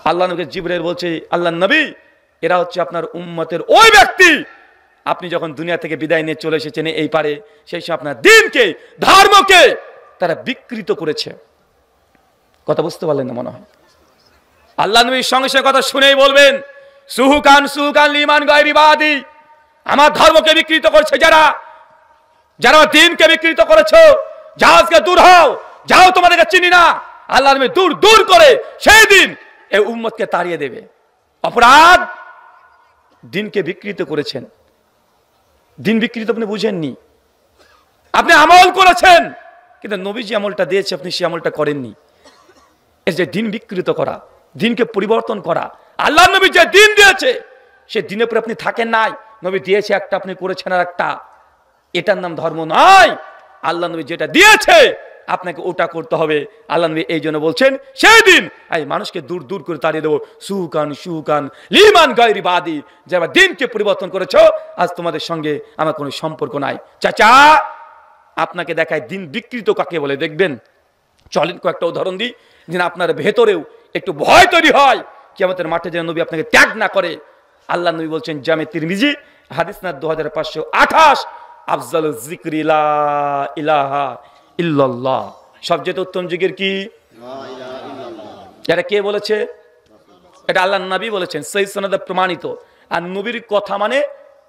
আল্লাহ নবীকে জিবরাইল বলছে, আল্লাহ নবী, এরা হচ্ছে আপনার উম্মতের ওই ব্যক্তি আপনি যখন দুনিয়া থেকে বিদায় নিয়ে চলে এসেছেন এই পারে, সেই সময় আপনার দিনকে, ধর্মকে তারা বিকৃত করেছে। কথা বুঝতে পারলেন না মনে হয়? আল্লাহ নবীর সঙ্গে সঙ্গে কথা শুনেই বলবেন, সুহুকান সুহুকান লিমান গায়রি বাদি, আমার ধর্মকে বিকৃত করছে যারা, যারা দিনকে বিকৃত করেছো, যাও আজকে দূর হও, যাও তোমাদেরকে চিনি না। আল্লাহ নবী দূর দূর করে সেই দিন এই উম্মতকে তাড়িয়ে দেবে। অপরাধ, দিনকে বিকৃত করেছেন। দিন বিকৃত আপনি বুঝেননি, আপনি আমল করেছেন, কিন্তু নবী যে আমলটা দিয়েছে আপনি সেই আমলটা করেননি। এই যে দিন বিকৃত করা, দিনকে পরিবর্তন করা, আল্লাহ নবী যে দিন দিয়েছে সে দিনের উপরে আপনি থাকেন নাই। নবী দিয়েছে একটা, আপনি করেছেন আর একটা, এটার নাম ধর্ম নয়। আল্লাহ নবী যেটা দিয়েছে আপনাকে ওটা করতে হবে। আল্লাহ নবী এই জন্য বলছেন, সেই দিন এই মানুষকে দূর দূর করে তাড়িয়ে দেবো। সুহুকান সুহুকান লিমান গায়রি বাদি, যারা দিনকে পরিবর্তন করেছো, আজ তোমাদের সঙ্গে আমার কোনো সম্পর্ক নাই। চাচা, আপনাকে দেখায় দিন বিকৃত কাকে বলে, দেখবেন। চলেন কয়েকটা উদাহরণ দিই, যেন আপনার ভেতরেও একটু ভয় তৈরি হয়, কিয়ামতের মাঠে যেন নবী আপনাকে ত্যাগ না করে। আল্লাহ নবী বলছেন, জামে তিরমিজি হাদিস না 2528, আফজালুল যিকরি লা ইলাহা ইল্লাল্লাহ, সবচেয়ে উত্তম জিকির কি? লা ইলাহা ইল্লাল্লাহ। এটা কে বলেছে? এটা আল্লাহ নবী বলেছেন, সহিহ সনদে প্রমাণিত। আর নবীর কথা মানে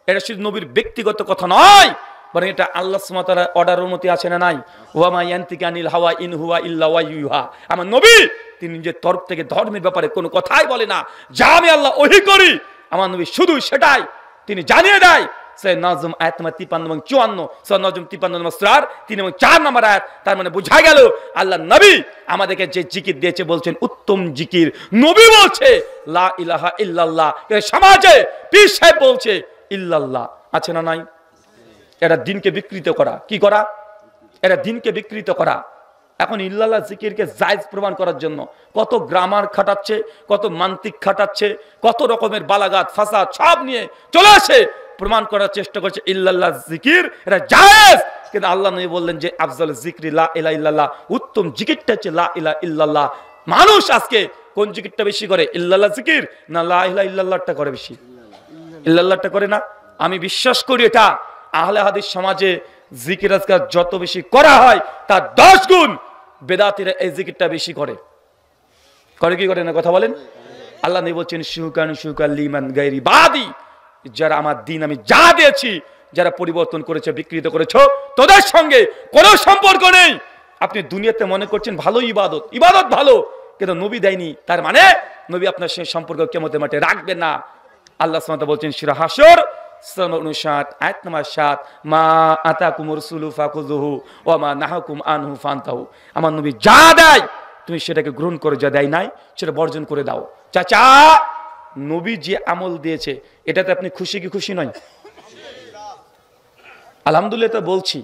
এটা শুধু নবীর ব্যক্তিগত কথা নয়, বরং এটা আল্লাহ সুবহানাহু ওয়া তাআলার অর্ডার অনুমতি আছে না নাই? ওয়া মা ইয়ানতিকু আনিল হাওয়া ইন হুয়া ইল্লা ওয়াহয়ুহা। আমার নবী তিনি নিজের তরফ থেকে ধর্মের ব্যাপারে কোনো কথাই বলে না। যা আমি আল্লাহ ওহী করি, আমার নবী শুধু সেটাই তিনি জানিয়ে দেয়। সে নাজম আয়াত নম্বর 53 এবং 54, সূরা নাজম 53 নম্বর সূরার 3 এবং 4 নম্বর আয়াত। তার মানে বোঝা গেল আল্লাহ নবী আমাদেরকে যে জিকির দিয়েছে বলছেন উত্তম জিকির। নবী বলছে লা ইলাহা ইল্লাল্লাহ, সমাজে পীর সাহেব বলছে ইল্লাল্লাহ, আছে না নাই? এটা দিনকে বিকৃত করা। কি করা? এটা দিনকে বিকৃত করা। এখন ইল্লাল্লাহ জিকিরকে জায়েজ প্রমাণ করার জন্য কত গ্রামার খাটাচ্ছে, কত মান্তিক খাটাচ্ছে, কত রকমের বালাগাত ফাসাদ সব নিয়ে চলে আসে, প্রমাণ করার চেষ্টা করছে ইল্লাল্লাহ জিকির এটা জায়েজ। কিন্তু আল্লাহ নবী বললেন যে আফজাল জিকরি লা ইলাহা ইল্লাল্লাহ, উত্তম জিকিরটা হচ্ছে লা ইলাহা ইল্লাল্লাহ। মানুষ আজকে কোন জিকিরটা বেশি করে? ইল্লাল্লাহ জিকির না লা ইলাহা ইল্লাল্লাহটা করে বেশি? ইল্লাল্লাহটা করে না? আমি বিশ্বাস করি এটা আহলে হাদিস সমাজে জিকির আজকার যত বেশি করা হয় তার 10 গুণ বেদাতীরা এই জিকিরটা বেশি করে। করে কি করে না? কথা বলেন। আল্লাহ নবী বলছেন সুহুকান সুহুকান লিমান গায়রি বাদি, যারা আমার দিন আমি যা দিয়েছি যারা পরিবর্তন করেছে, বিকৃত করেছো, তোদের সঙ্গে কোনো সম্পর্ক নেই। আপনি দুনিয়াতে মনে করছেন ভালো ইবাদত, ইবাদত ভালো, কিন্তু নবী দেয়নি, তার মানে নবী আপনার সেই সম্পর্ক কিয়ামতের মাঠে রাখবেন না। আল্লাহ সুবহানাহু ওয়া তাআলা বলছেন সূরা হাসর 59 আয়াত নম্বর 7, মা আতাকুমুর রাসূলু ফাখুযুহু ওয়া মা নাহাকুম আনহু ফান্তাহু। আমার নবী যা দেয় তুমি সেটাকে গ্রহণ করে, যা দেয় নাই সেটা বর্জন করে দাও। চাচা, নবী যে আমল দিয়েছে এটাতে আপনি খুশি কি খুশি নয়? আলহামদুলিল্লাহ তো বলছি,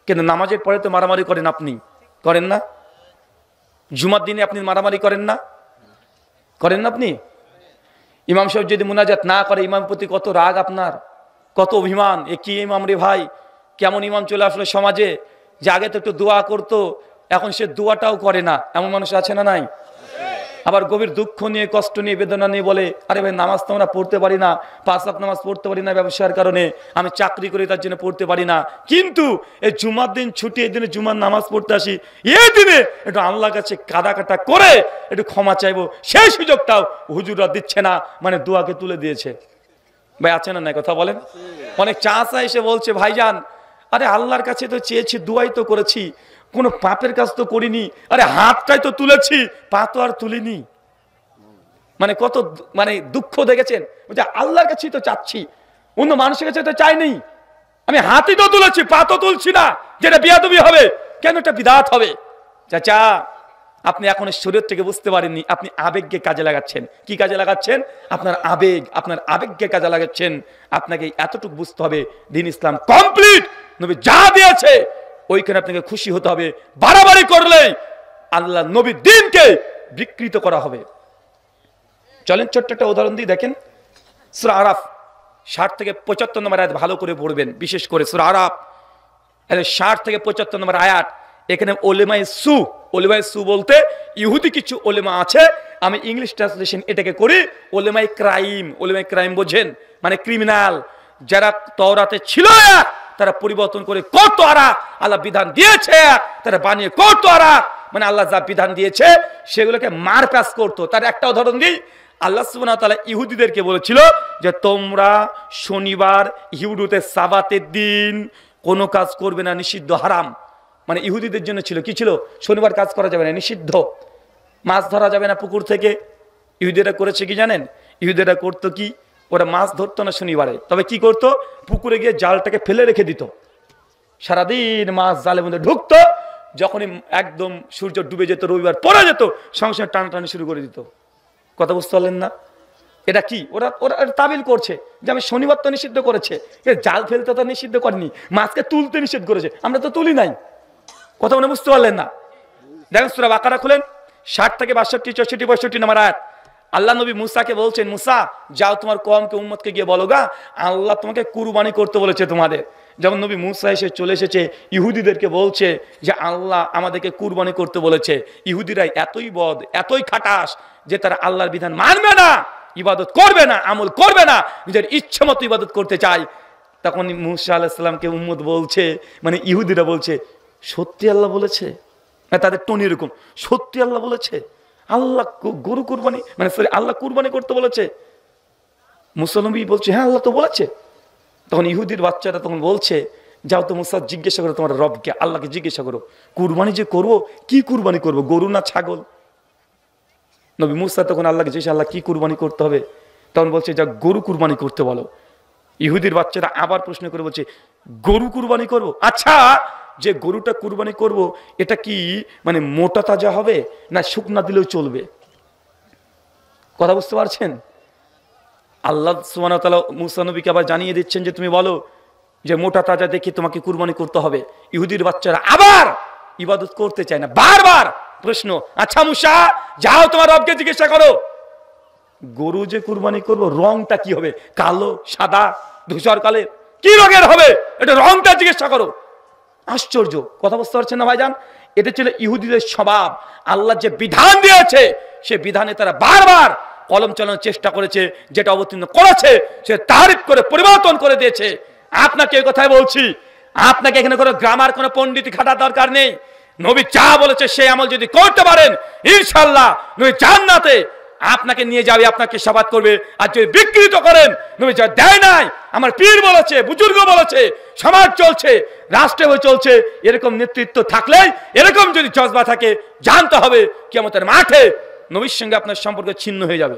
কিন্তু নামাজের পরে তো মারামারি করেন, আপনি করেন না? জুমার দিনে আপনি মারামারি করেন না? করেন না আপনি? ইমাম সাহেব যদি মুনাজাত না করে, ইমামের প্রতি কত রাগ আপনার, কত অভিমান। এ কি ইমাম রে ভাই, কেমন ইমাম চলে আসলো সমাজে, যে আগে তো একটু দোয়া করতো, এখন সে দোয়াটাও করে না। এমন মানুষ আছে না নাই? আবার গভীর দুঃখ নিয়ে, কষ্ট নিয়ে, বেদনা নিয়ে বলে, আরে ভাই নামাজ তো আমরা পড়তে পারি না, 5 ওয়াক্ত নামাজ পড়তে পারি না ব্যবসার কারণে, আমি চাকরি করি তার জন্য পড়তে পারি না, কিন্তু এই জুমার দিন ছুটি, এই দিনে জুমার নামাজ পড়তে আসি, এই দিনে একটু আল্লাহর কাছে কাদা কাটা করে একটু ক্ষমা চাইবো, সেই সুযোগটাও হুজুররা দিচ্ছে না, মানে দোয়াকে তুলে দিয়েছে। ভাই আছে না নাই? কথা বলেন। অনেক চাচা এসে বলছে, ভাইজান আরে আল্লাহর কাছে তো চেয়েছি, দোয়াই তো করেছি, কোনো পাপের কাজ তো করিনি, আরে হাতটাই তো তুলেছি, পা তো আর তুলিনি। মানে কত মানে দুঃখ দেখেছেন, আল্লাহর কাছেই তো চাচ্ছি, অন্য মানুষের কাছে তো চাইনি, আমি হাতই তো তুলেছি, পা তো তুলছি না, যেটা বিয়াদবি হবে, কেন এটা বিদআত হবে? চাচা, আপনি এখন শরীর থেকে বুঝতে পারেননি, আপনি আবেগকে কাজে লাগাচ্ছেন। কি কাজে লাগাচ্ছেন? আপনার আবেগ, আপনার আবেগকে কাজে লাগাচ্ছেন। আপনাকে এতটুকু বুঝতে হবে, দ্বীন ইসলাম কমপ্লিট, নবী যা দিয়েছে ওইখানে আপনাকে খুশি হতে হবে। বাড়াবাড়ি করলে আল্লাহ নবীর দ্বীনকে বিকৃত করা হবে। চলেন ছোট্ট একটা উদাহরণ দিই, দেখেন সূরা আরাফ 60 থেকে 75 নম্বর আয়াত ভালো করে পড়বেন, বিশেষ করে সূরা আরাফ 60 থেকে 75 নম্বর আয়াত। এখানে ওলেমায়ে সু বলতে ইহুদি কিছু ওলেমা আছে আমি ইংলিশ ট্রান্সলেশন এটাকে করি ওলেমাই ক্রাইম। ওলেমাই ক্রাইম বোঝেন, মানে ক্রিমিনাল। যারা তওরাতে ছিল এক, তারা পরিবর্তন করে করতো আর এক। আল্লাহ বিধান দিয়েছে এক, তারা বানিয়ে করতো আর এক। মানে আল্লাহ যা বিধান দিয়েছে সেগুলোকে মারপ্যাচ করতো। তার একটা উদাহরণ দিই, আল্লাহ সুবহানাহু ওয়া তাআলা ইহুদিদেরকে বলেছিল যে তোমরা শনিবার ইহুদিতে সাবাতের দিন কোনো কাজ করবে না, নিষিদ্ধ, হারাম। মানে ইহুদিদের জন্য ছিল কি, ছিল শনিবার কাজ করা যাবে না, নিষিদ্ধ। মাছ ধরা যাবে না পুকুর থেকে। ইহুদিরা করেছে কি জানেন? ইহুদিরা করতো কি, ওরা মাছ ধরতো না শনিবারে, তবে কি করতো, পুকুরে গিয়ে জালটাকে ফেলে রেখে দিত। সারাদিন মাছ জালের মধ্যে ঢুকতো, যখনই একদম সূর্য ডুবে যেত, রবিবার পড়ে যেত, সঙ্গে সঙ্গে টানাটানি শুরু করে দিত। কথা বুঝতে পারলেন না? এটা কি, ওরা ওরা তাবিল করছে যে আমি শনিবার তো নিষিদ্ধ করেছে, জাল ফেলতে তো নিষিদ্ধ করেনি, মাছকে তুলতে নিষেধ করেছে, আমরা তো তুলি নাই। কথা মনে বুঝতে পারলেন না? দেখেন সূরা বাকারা খুলেন, 60 থেকে 62, 64, 65 নম্বর আয়াত। আল্লাহ নবী মুসাকে বলছেন, মুসা যাও তোমার কওমকে, উম্মতকে গিয়ে বলো গা আল্লাহ তোমাকে কুরবানি করতে বলেছে তোমাদের। যখন নবী মুসা এসে চলে এসেছে, ইহুদিদেরকে বলছে যে আল্লাহ আমাদেরকে কুরবানি করতে বলেছে। ইহুদিরা এতই বদ, এতই খাটাস যে তারা আল্লাহর বিধান মানবে না, ইবাদত করবে না, আমল করবে না, নিজের ইচ্ছে মতো ইবাদত করতে চায়। তখন মুসা আলাইহিস সালামকে উম্মত বলছে, মানে ইহুদিরা বলছে, সত্যি আল্লাহ বলেছে? তাদের টোন এরকম, সত্যি আল্লাহ বলেছে আল্লাহ গরু কুরবানি, মানে সরি আল্লাহ কুরবানি করতে বলেছে? মুসলমান বলছে হ্যাঁ আল্লাহ তো বলেছে। তখন ইহুদির বাচ্চারা তখন বলছে, যাও তো মুসা জিজ্ঞাসা করো তোমার রবকে, আল্লাহকে জিজ্ঞাসা করো কুরবানি যে করবো, কি কুরবানি করবো, গরু না ছাগল? নবী মুসা তখন আল্লাহকে জিজ্ঞাসা, আল্লাহ কি কুরবানি করতে হবে? তখন বলছে যা গরু কুরবানি করতে বলো। ইহুদির বাচ্চারা আবার প্রশ্ন করে বলছে, গরু কুরবানি করবো? আচ্ছা যে গরুটা কুরবানি করব এটা কি মানে মোটা তাজা হবে না শুকনা দিলেও চলবে? কথা বুঝতে পারছেন? আল্লাহ সুবহানাহু ওয়া তাআলা মুসা নবীকে আবার জানিয়ে দিচ্ছেন যে তুমি বলো যে মোটা তাজা দেখে তোমাকে কুরবানি করতে হবে। ইহুদির বাচ্চারা আবার ইবাদত করতে চায় না, বারবার প্রশ্ন, আচ্ছা মুসা যাও তোমার রবকে জিজ্ঞাসা করো গরু যে কুরবানি করব রংটা কি হবে, কালো, সাদা, ধূসর কালের, কি রঙের হবে এটা রংটা জিজ্ঞাসা করো। আশ্চর্য, কথা বুঝতে পারছেন না ভাইজান? এটা ছিল ইহুদিদের স্বভাব। আল্লাহ যে বিধান দিয়েছে সে বিধানে তারা বারবার কলম চালানোর চেষ্টা করেছে, যেটা অবতীর্ণ করেছে সে তারিফ করে পরিবর্তন করে দিয়েছে। আপনাকে এই কথাই বলছি, আপনাকে এখানে কোনো গ্রামার, কোনো পণ্ডিত খাটার দরকার নেই। নবী যা বলেছে সেই আমল যদি করতে পারেন ইনশাআল্লাহ নবী জান্নাতে আপনাকে নিয়ে যাবে, আপনাকে সাবাত করবে। আর যদি বিকৃত করেন, নবী যা দেয় নাই, আমার পীর বলেছে, বুজুর্গ বলেছে, সমাজ চলছে, রাষ্ট্রে চলছে, এরকম নেতৃত্ব থাকলেই, এরকম যদি জজবা থাকে, জানতে হবে কিয়ামতের মাঠে নবীর সঙ্গে আপনার সম্পর্ক ছিন্ন হয়ে যাবে।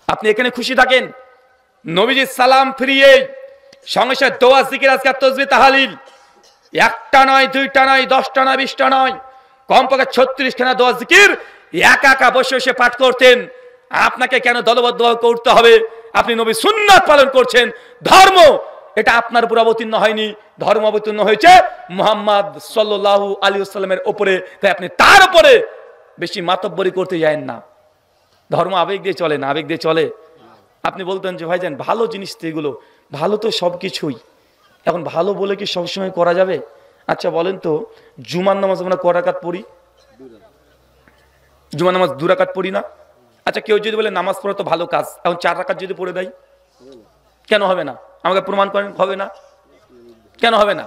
আপনি এখানে খুশি থাকেন, নবীজি সালাম ফিরিয়ে সঙ্গে সঙ্গে দোয়া, জিকির, আজকার, তাসবিহ, তাহলিল, একটা নয়, দুইটা নয়, 10টা নয়, 20টা নয়, কমপক্ষে 36 খানা দোয়া জিকির একা একা বসে বসে পাঠ করতেন। আপনাকে কেন দলবদ্ধভাবে করতে হবে? আপনি নবী সুন্নাত পালন করছেন। ধর্ম এটা আপনার উপর অবতীর্ণ হয়নি, ধর্ম অবতীর্ণ হয়েছে মুহাম্মদ সাল্লাল্লাহু আলাইহি ওয়াসাল্লামের উপরে। তাই আপনি তার উপরে বেশি মাতব্বরি করতে যায়েন না। ধর্ম আবেগ দিয়ে চলে না, আবেগ দিয়ে চলে। আপনি বলতেন যে ভাইজান ভালো জিনিস তো এগুলো, ভালো তো সব কিছুই, এখন ভালো বলে কি সবসময় করা যাবে? আচ্ছা বলেন তো, জুমার নামাজ আমরা ক রাকাত পড়ি? জুমার নামাজ 2 রাকাত পড়ি না? আচ্ছা কেউ যদি বলে নামাজ পড়া তো ভালো কাজ, এখন 4 রাকাত যদি পড়ে দেয় কেন হবে না? আমাকে প্রমাণ করেন হবে না। কেন হবে না?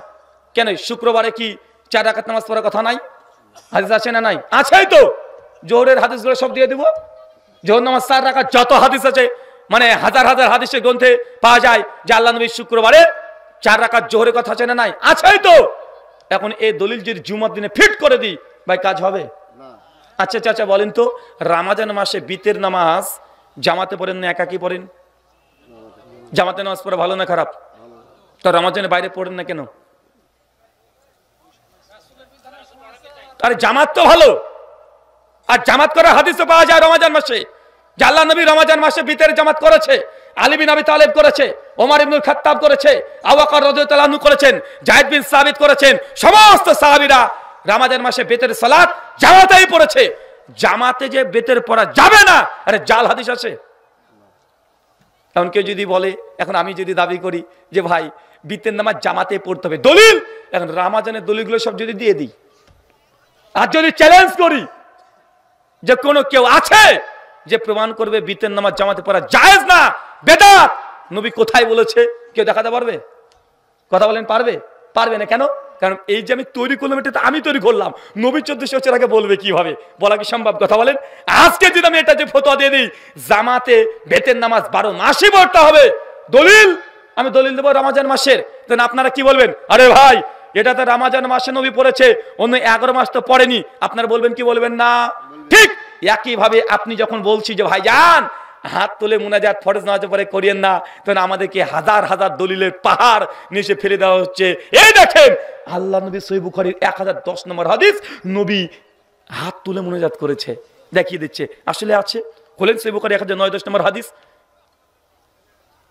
কেন শুক্রবারে কি 4 রাকাত নামাজ পড়ার কথা নাই? হাদিস আছে না নাই? আছেই তো। জোহরের হাদিসগুলো সব দিয়ে দেব। জোহর নামাজ 4 রাকাত, যত হাদিস আছে, মানে হাজার হাজার হাদিসের গ্রন্থে পাওয়া যায় যে আল্লাহ নবী শুক্রবারে 4 রাকাত জোহরের কথা আছে না নাই? আছেই তো। এখন এই দলিল যদি জুমার দিনে ফিট করে দিই, ভাই কাজ হবে? আচ্ছা চাচা বলেন তো, রমজান মাসে বিতের নামাজ জামাতে পড়েন না একাকি পড়েন? জামাতে নামাজ পড়া ভালো না খারাপ? তো রমজানের বাইরে পড়েন না কেন? আরে জামাত তো ভালো, আর জামাত করার হাদিসও পাওয়া যায় রমজান মাসে। যে আল্লাহ নবী রমজান মাসে বিতের জামাত করেছে, আলী বিন আবি তালেব করেছে, ওমর ইবনুল খাত্তাব করেছে, আবু বকর রাদিয়াল্লাহু আনহু করেছেন, যায়েদ বিন সাবিত করেছেন, সমস্ত সাহাবীরা রমজান মাসে বেতের সালাত জামাতেই পড়েছে। জামাতে যে বেতের পড়া যাবে না, আরে জাল হাদিস আছে। এখন কেউ যদি বলে, এখন আমি যদি দাবি করি যে ভাই বিতের নামাজ জামাতে পড়তে হবে, দলিল, এখন রমজানের দলিলগুলো সব যদি দিয়ে দিই, আর যদি চ্যালেঞ্জ করি যে কোনো কেউ আছে যে প্রমাণ করবে বিতের নামাজ জামাতে পড়া জায়েজ না, বেদাত? নবী কোথায় বলেছে? কেউ দেখাতে পারবে? কথা বলেন, পারবে? পারবে না। কেন? কারণ এই যে আমি তৈরি করলাম, এটা আমি তৈরি করলাম। নবী 1400 বছর আগে বলবে কিভাবে? বলা কি সম্ভব? কথা বলেন। আজকে যদি আমি এটা যে ফতোয়া দিয়ে দিই জামাতে বেতের নামাজ 12 মাসই পড়তে হবে, দলিল আমি দলিল দেবো রমজান মাসের, তাহলে আপনারা কি বলবেন? আরে ভাই, এটা তো রমজান মাসে নবী পড়েছে, অন্য 11 মাস তো পড়েনি। আপনারা বলবেন কি বলবেন না? ঠিক একই ভাবে আপনি যখন বলছি যে ভাইজান হাত তুলে মুনাজাত ফরজ নামাজের পরে করিয়েন না, তখন আমাদেরকে হাজার হাজার দলিলের পাহাড় নিচে ফেলে দেওয়া হচ্ছে। এই দেখেন আল্লাহ নবী সহিহ বুখারীর 1010 নম্বর হাদিস, নবী হাত তুলে মুনাজাত করেছে, দেখিয়ে দিচ্ছে। আসলে আছে, খোলেন সহিহ বুখারী 1009-10 নম্বর হাদিস।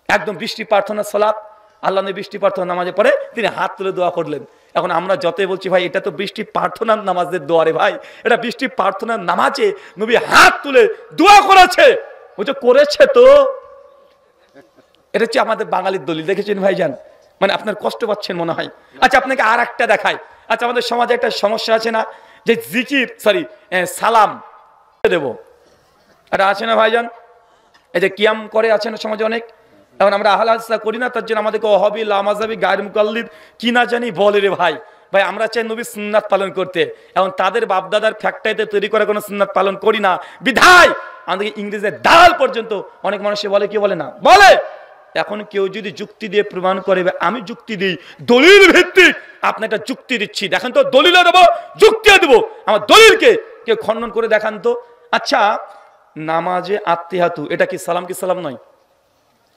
একদম বৃষ্টি প্রার্থনা সালাত, আল্লাহ নবী বৃষ্টি প্রার্থনা নামাজে পড়ে তিনি হাত তুলে দোয়া করলেন। এখন আমরা যতই বলছি ভাই এটা তো বৃষ্টি প্রার্থনার নামাজের দোয়া রে ভাই, এটা বৃষ্টি প্রার্থনার নামাজে নবী হাত তুলে দোয়া করেছে। ওটা করেছে তো, এটা হচ্ছে আমাদের বাঙালির দলিল। দেখেছেন ভাইজান? মানে আপনার কষ্ট পাচ্ছেন মনে হয়। আচ্ছা আপনাকে আর একটা দেখাই। আচ্ছা আমাদের সমাজে একটা সমস্যা আছে না, যে জিকির সালাম দেব, এটা আছে না ভাইজান? এই যে কিয়াম করে আছে না সমাজে অনেক। এখন আমরা আহলে হাদিস করি না, তার জন্য আমাদেরকে ওয়াহাবি, লামাযাবি, গায়র মুকাল্লিদ কি না জানি বলে রে ভাই। ভাই আমরা চাই নবীর সুন্নাত পালন করতে, এখন তাদের বাপদাদার ফ্যাক্টরিতে তৈরি করে কোনো সুন্নাত পালন করি না বিধায় আমাদেরকে ইংরেজের দাল পর্যন্ত অনেক মানুষে বলে, কি বলে না বলে। এখন কেউ যদি যুক্তি দিয়ে প্রমাণ করে, আমি যুক্তি দিই দলিল ভিত্তিক, আপনি একটা যুক্তি দিচ্ছি, দেখেন তো দলিলও দেবো যুক্তিও দেবো, আমার দলিলকে কেউ খণ্ডন করে দেখান তো। আচ্ছা নামাজে আত্তিহাতু, এটা কি সালাম? কি সালাম নয়?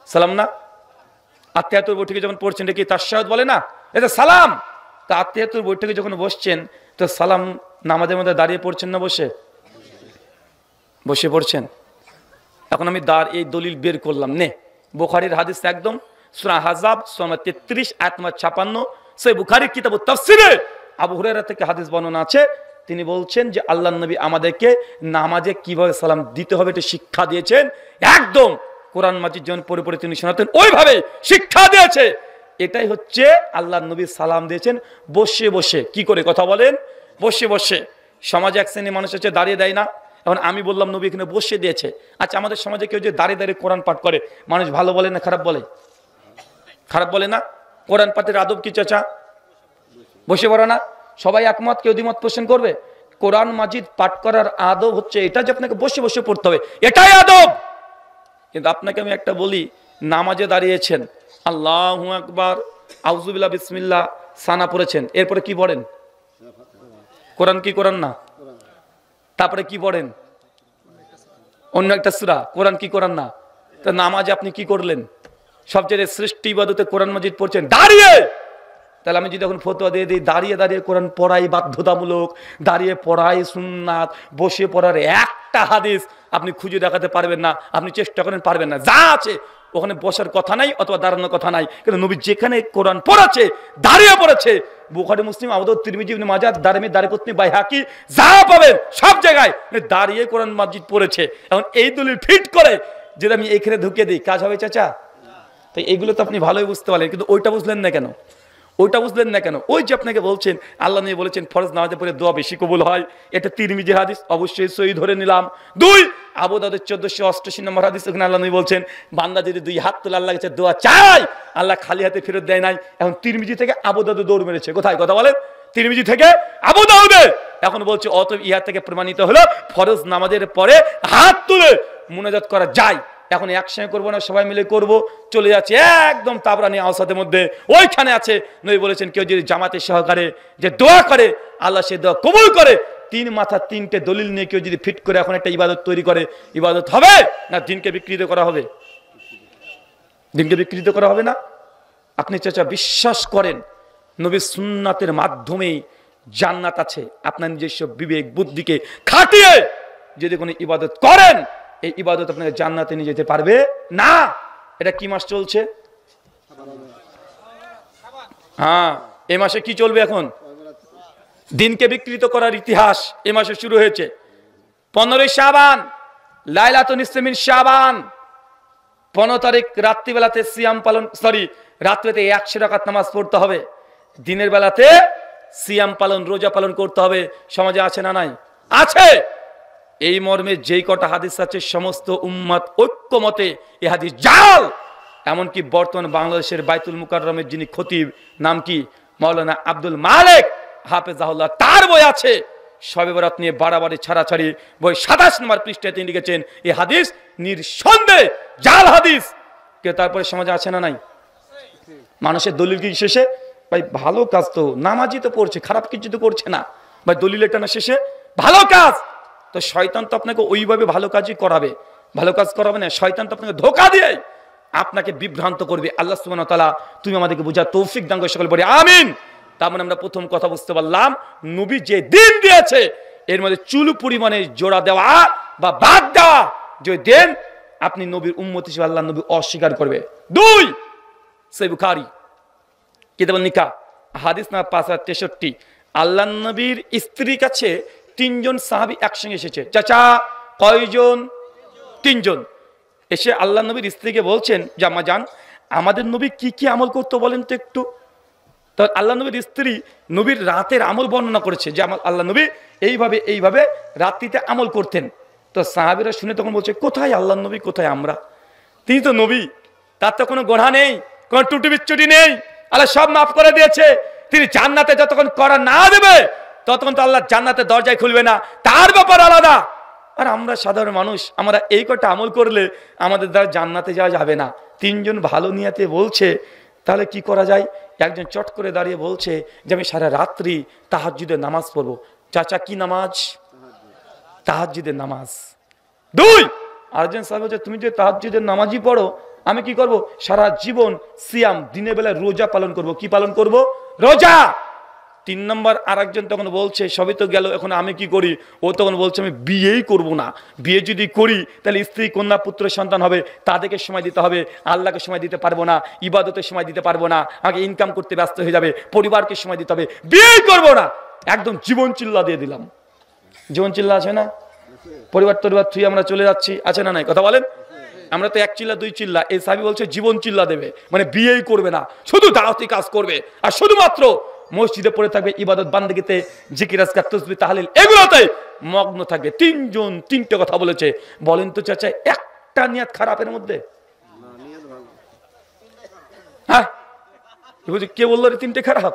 সালাম না? আত্তিহাতুর বৈঠকে যখন পড়ছেন এটা কি তাশাহুদ বলে না? এটা সালাম। তা আত্তিহাতুর বৈঠকে যখন বসছেন তো সালাম নামাজের মধ্যে দাঁড়িয়ে পড়ছেন না বসে? বসে পড়ছেন। এখন আমি এই দলিল বের করলাম, নে বুখারীর হাদিস, একদম সূরা আহজাব সূরা 33 আয়াত নম্বর 56, সহিহ বুখারীর কিতাবুত তাফসীরে আবু হুরায়রা থেকে হাদিস বর্ণনা আছে। তিনি বলছেন যে আল্লাহর নবী আমাদেরকে নামাজে কিভাবে সালাম দিতে হবে এটা শিক্ষা দিয়েছেন। একদম কোরআন মাজিদ যেমন পড়ে পড়ে তিনি শোনাতেন ওইভাবে শিক্ষা দিয়েছে। এটাই হচ্ছে আল্লাহর নবী সালাম দিয়েছেন বসে বসে। কি করে? কথা বলেন। বসে বসে। সমাজে এক শ্রেণীর মানুষ হচ্ছে দাঁড়িয়ে দেয় না। এখন আমি বললাম নবী এখানে বসে দিয়েছে। আচ্ছা আমাদের সমাজে কেউ যে দাঁড়িয়ে দাঁড়িয়ে কোরআন পাঠ করে, মানুষ ভালো বলে না খারাপ বলে? খারাপ বলে না? কোরআন পাঠের আদব কি চাচা? বসে পড়া না? সবাই একমত, কেউ দ্বিমত পোষণ করবে? কোরআন মাজিদ পাঠ করার আদব হচ্ছে এটা যে আপনাকে বসে বসে পড়তে হবে, এটাই আদব। কিন্তু আপনাকে আমি একটা বলি, নামাজে দাঁড়িয়েছেন, আল্লাহু আকবার, আউযুবিল্লাহ, বিসমিল্লাহ, সানা পড়েছেন, এরপরে কি পড়েন? কোরআন কি কোরআন না? তারপরে কি পড়েন? অন্য একটা সূরা। কোরআন কি কোরআন না? তো নামাজে আপনি কি করলেন? সবচেয়ে শ্রেষ্ঠ ইবাদতে কোরআন মাজিদ পড়ছেন দাঁড়িয়ে। তাহলে আমি যদি এখন ফতোয়া দিয়ে দিই দাঁড়িয়ে দাঁড়িয়ে কোরআন পড়াই বাধ্যতামূলক, দাঁড়িয়ে পড়াই সুন্নাত, বসে পড়ার একটা হাদিস আপনি খুঁজে দেখাতে পারবেন না। আপনি চেষ্টা করেন, পারবেন না। যা আছে ওখানে বসার কথা নাই অথবা দাঁড়ানোর কথা নাই, কিন্তু নবী যেখানে কোরআন পড়াচ্ছে দাঁড়িয়ে পড়েছে। বুখারী, মুসলিম, আবু দাউদ, তিরমিজি, ইবনে মাজাহ, দারমি, দারকুতনি, বাইহাকি যা পাবেন সব জায়গায় দাঁড়িয়ে কোরআন মাজিদ পড়েছে। এখন এই দলিল ফিট করে যদি আমি এখানে ঢুকে দিই, কাজ হবে চাচা? তো এইগুলো তো আপনি ভালোই বুঝতে পারলেন, কিন্তু ওইটা বুঝলেন না কেন? ওইটা বুঝলেন না কেন? ওই যে আপনাকে বলছেন আল্লাহ নিয়ে বলেছেন ফরজ নামাজে পড়ে দোয়া বেশি কবুল হয়, এটা তিরমিজি হাদিস, অবশ্যই সহি ধরে নিলাম। 2 আবু দাউদের 1488 নম্বর হাদিস, ওখানে আল্লাহ নবী বলছেন বান্দা যদি 2 হাত তুলে আল্লাহর কাছে দোয়া চায় আল্লাহ খালি হাতে ফেরত দেয় নাই। এখন তিরমিজি থেকে আবু দাউদে দৌড় মেরেছে, কোথায়? কথা বলেন। তিরমিজি থেকে আবু দাউদে। এখন বলছে অতএব ইহা থেকে প্রমাণিত হলো ফরজ নামাজের পরে হাত তুলে মুনাজাত করা যায়। এখন একসঙ্গে করবো না, সবাই মিলে করব। চলে যাচ্ছে একদম তাবরানি আওসাদের মধ্যে, ওইখানে আছে নবী বলেছেন কেউ যদি জামাতের সহকারে যে দোয়া করে আল্লাহ সে দোয়া কবুল করে। 3 মাথা 3টে দলিল নিয়ে কেউ যদি ফিট করে এখন একটা ইবাদত তৈরি করে, ইবাদত হবে না দিনকে বিকৃত করা হবে? দিনকে বিকৃত করা হবে না? আপনি চাচা বিশ্বাস করেন নবীর সুন্নাতের মাধ্যমেই জান্নাত আছে। আপনার নিজস্ব বিবেক বুদ্ধিকে খাটিয়ে যদি কোনো ইবাদত করেন এই ইবাদত আপনাকে জান্নাতে নিয়ে যেতে পারবে না। এটা কি মাস চলছে? হ্যাঁ, এই মাসে কি চলবে? এখন দিনকে বিকৃত করার ইতিহাস এই মাসে শুরু হয়েছে। 15 শাবান, লাইলাতুন নিসফে মিন শাবান, 15 তারিখ রাত্রিবেলাতে সিয়াম পালন, রাত্রিতে 100 রাকাত নামাজ পড়তে হবে। দিনের বেলাতে সিয়াম পালন, রোজা পালন করতে হবে। সমাজে আছে না নাই? আছে। এই মর্মে যেই কটা হাদিস আছে সমস্ত উম্মত ঐক্যমতে এই হাদিস জাল। এমনকি বর্তমান বাংলাদেশের বাইতুল মুকাররমের যিনি খতিব, নাম কি, মাওলানা আব্দুল মালেক হাফেজাহুল্লাহ, তার বই আছে শবে বরাত নিয়ে বাড়াবাড়ি ছাড়াছাড়ি, বই 27 নম্বর পৃষ্ঠায় তিনি লিখেছেন এই হাদিস নিঃসন্দেহে জাল হাদিস। কে তারপরে সমাজে আছে না নাই? মানুষের দলিল কি শেষে? ভাই ভালো কাজ তো, নামাজি তো পড়ছে, খারাপ কিছু তো করছে না ভাই, দলিল এটা না শেষে ভালো কাজ। তো শয়তান তো আপনাকে ওইভাবে ভালো কাজই করাবে, ভালো কাজ করাবে না, শয়তান তো আপনাকে ধোঁকা দিয়ে আপনাকে বিভ্রান্ত করবে। আল্লাহ সুবহানাহু ওয়া তাআলা তুমি আমাদেরকে বোঝার তৌফিক দান করে, সকল বলি আমিন। তার মানে আমরা প্রথম কথা বুঝতে পারলাম, নবী যে দিন দিয়েছে এর মধ্যে চুল পরিমাণে জোড়া দেওয়া বা বাদ দেওয়া যে দেন, আপনি নবীর উম্মত হিসেবে আল্লাহ নবী অস্বীকার করবে। 2 সহিহ বুখারী কিতাবুন নিকাহ হাদিস নাম্বার 5063, আল্লাহ নবীর স্ত্রীর কাছে 3 জন সাহাবী একসঙ্গে এসেছে। চাচা কয়জন? 3 জন। এসে আল্লাহ নবীর স্ত্রীকে বলছেন যে আম্মা জান, আমাদের নবী কি কি আমল করতো বলেন তো একটু। তো আল্লাহ নবীর স্ত্রী নবীর রাতের আমল বর্ণনা করেছে যে আল্লাহ নবী এইভাবে এইভাবে রাত্রিতে আমল করতেন। তো সাহাবীরা শুনে তখন বলছে, কোথায় আল্লাহ নবী, কোথায় আমরা? তিনি তো নবী, তার তো কোনো গোনা নেই, কোনো ত্রুটি বিচ্যুতি নেই, আল্লাহ সব মাফ করে দিয়েছে। তিনি জান্নাতে যতক্ষণ করা না দেবে ততক্ষণ তো আল্লাহ জান্নাতের দরজায় খুলবে না, তার ব্যাপার আলাদা। আর আমরা সাধারণ মানুষ, আমরা এই কটা আমল করলে আমাদের দ্বারা জান্নাতে যাওয়া যাবে না। 3 জন ভালো নিয়াতে বলছে, তাহলে কি করা যায়? একজন চট করে দাঁড়িয়ে বলছে যে আমি সারা রাত্রি তাহাজ্জুদের নামাজ পড়বো। চাচা কি নামাজ? তাহাজ্জুদের নামাজ। 2 আরেকজন সাহেব বলছে, তুমি যে তাহাজ্জুদের নামাজই পড়ো, আমি কি করব? সারা জীবন সিয়াম, দিনের বেলায় রোজা পালন করব। কি পালন করব? রোজা। 3 নম্বর আরেকজন তখন বলছে, সবই তো গেল, এখন আমি কি করি? ও তখন বলছে আমি বিয়েই করব না, বিয়ে যদি করি তাহলে স্ত্রী কন্যা পুত্র সন্তান হবে, তাদেরকে সময় দিতে হবে, আল্লাহকে সময় দিতে পারবো না, ইবাদতের সময় দিতে পারবো না, আমাকে ইনকাম করতে ব্যস্ত হয়ে যাবে, পরিবারকে সময় দিতে হবে, বিয়েই করব না। একদম জীবন চিল্লা দিয়ে দিলাম। জীবন চিল্লা আছে না? পরিবার তুই আমরা চলে যাচ্ছি, আছে না নাই? কথা বলেন। আমরা তো 1 চিল্লা 2 চিল্লা, এই সাহাবী বলছে জীবন চিল্লা দেবে, মানে বিয়েই করবে না, শুধু দাওয়াতি কাজ করবে আর শুধুমাত্র মসজিদে পড়ে থাকবে, ইবাদত বান্দেগিতে, জিকির আজকার তাসবিহ তাহলিল এগুলোতে মগ্ন থাকবে। 3 জন 3টে কথা বলেছে। বলেন তো চাচা, একটা নিয়ত খারাপের মধ্যে? হ্যাঁ, কে বললো রে 3টে খারাপ?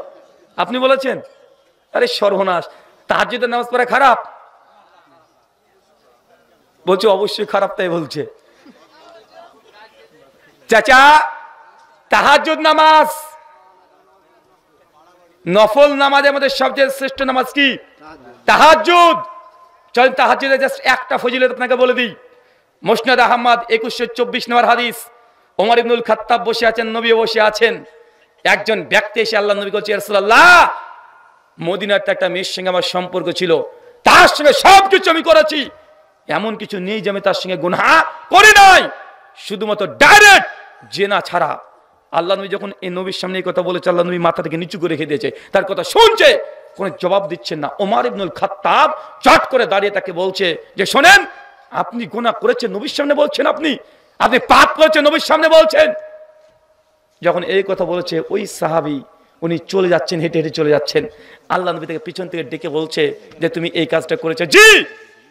আপনি বলেছেন? আরে সর্বনাশ, তাহাজ্জুদের নামাজ পড়া খারাপ? বলছে অবশ্যই খারাপ, তাই বলছে। চাচা তাহাজ্জুদ নামাজ নফল নামাজের মধ্যে সবচেয়ে শ্রেষ্ঠ নামাজ কি? তাহাজ্জুদ। চলেন তাহাজ্জুদের জাস্ট একটা ফজিলত আপনাকে বলে দিই। মুসনাদ আহমদ 2124 নম্বর হাদিস, ওমর ইবনুল খাত্তাব বসে আছেন, নবী বসে আছেন। একজন ব্যক্তি এসে আল্লাহ নবী বলছে, ইয়া রাসূলুল্লাহ, মদিনাতে একটা মেয়ের সঙ্গে আমার সম্পর্ক ছিল, তার সঙ্গে সবকিছু আমি করেছি, এমন কিছু নেই যে আমি তার সঙ্গে গুনাহ করি নাই, শুধুমাত্র ডাইরেক্ট জেনা ছাড়া। আল্লাহ নবী যখন এই নবীর সামনে এই কথা বলেছে, আল্লাহ নবী মাথা থেকে নিচু করে রেখে দিয়েছে, তার কথা শুনছে, কোনো জবাব দিচ্ছেন না। ওমর ইবনুল খাত্তাব চট করে দাঁড়িয়ে তাকে বলছে যে শোনেন, আপনি গুনাহ করেছেন নবীর সামনে বলছেন, আপনি পাপ করেছেন নবীর সামনে বলছেন। যখন এই কথা বলেছে, ওই সাহাবী উনি চলে যাচ্ছেন, হেঁটে হেঁটে চলে যাচ্ছেন। আল্লাহ নবী তাকে পিছন থেকে ডেকে বলছে যে তুমি এই কাজটা করেছো। জি।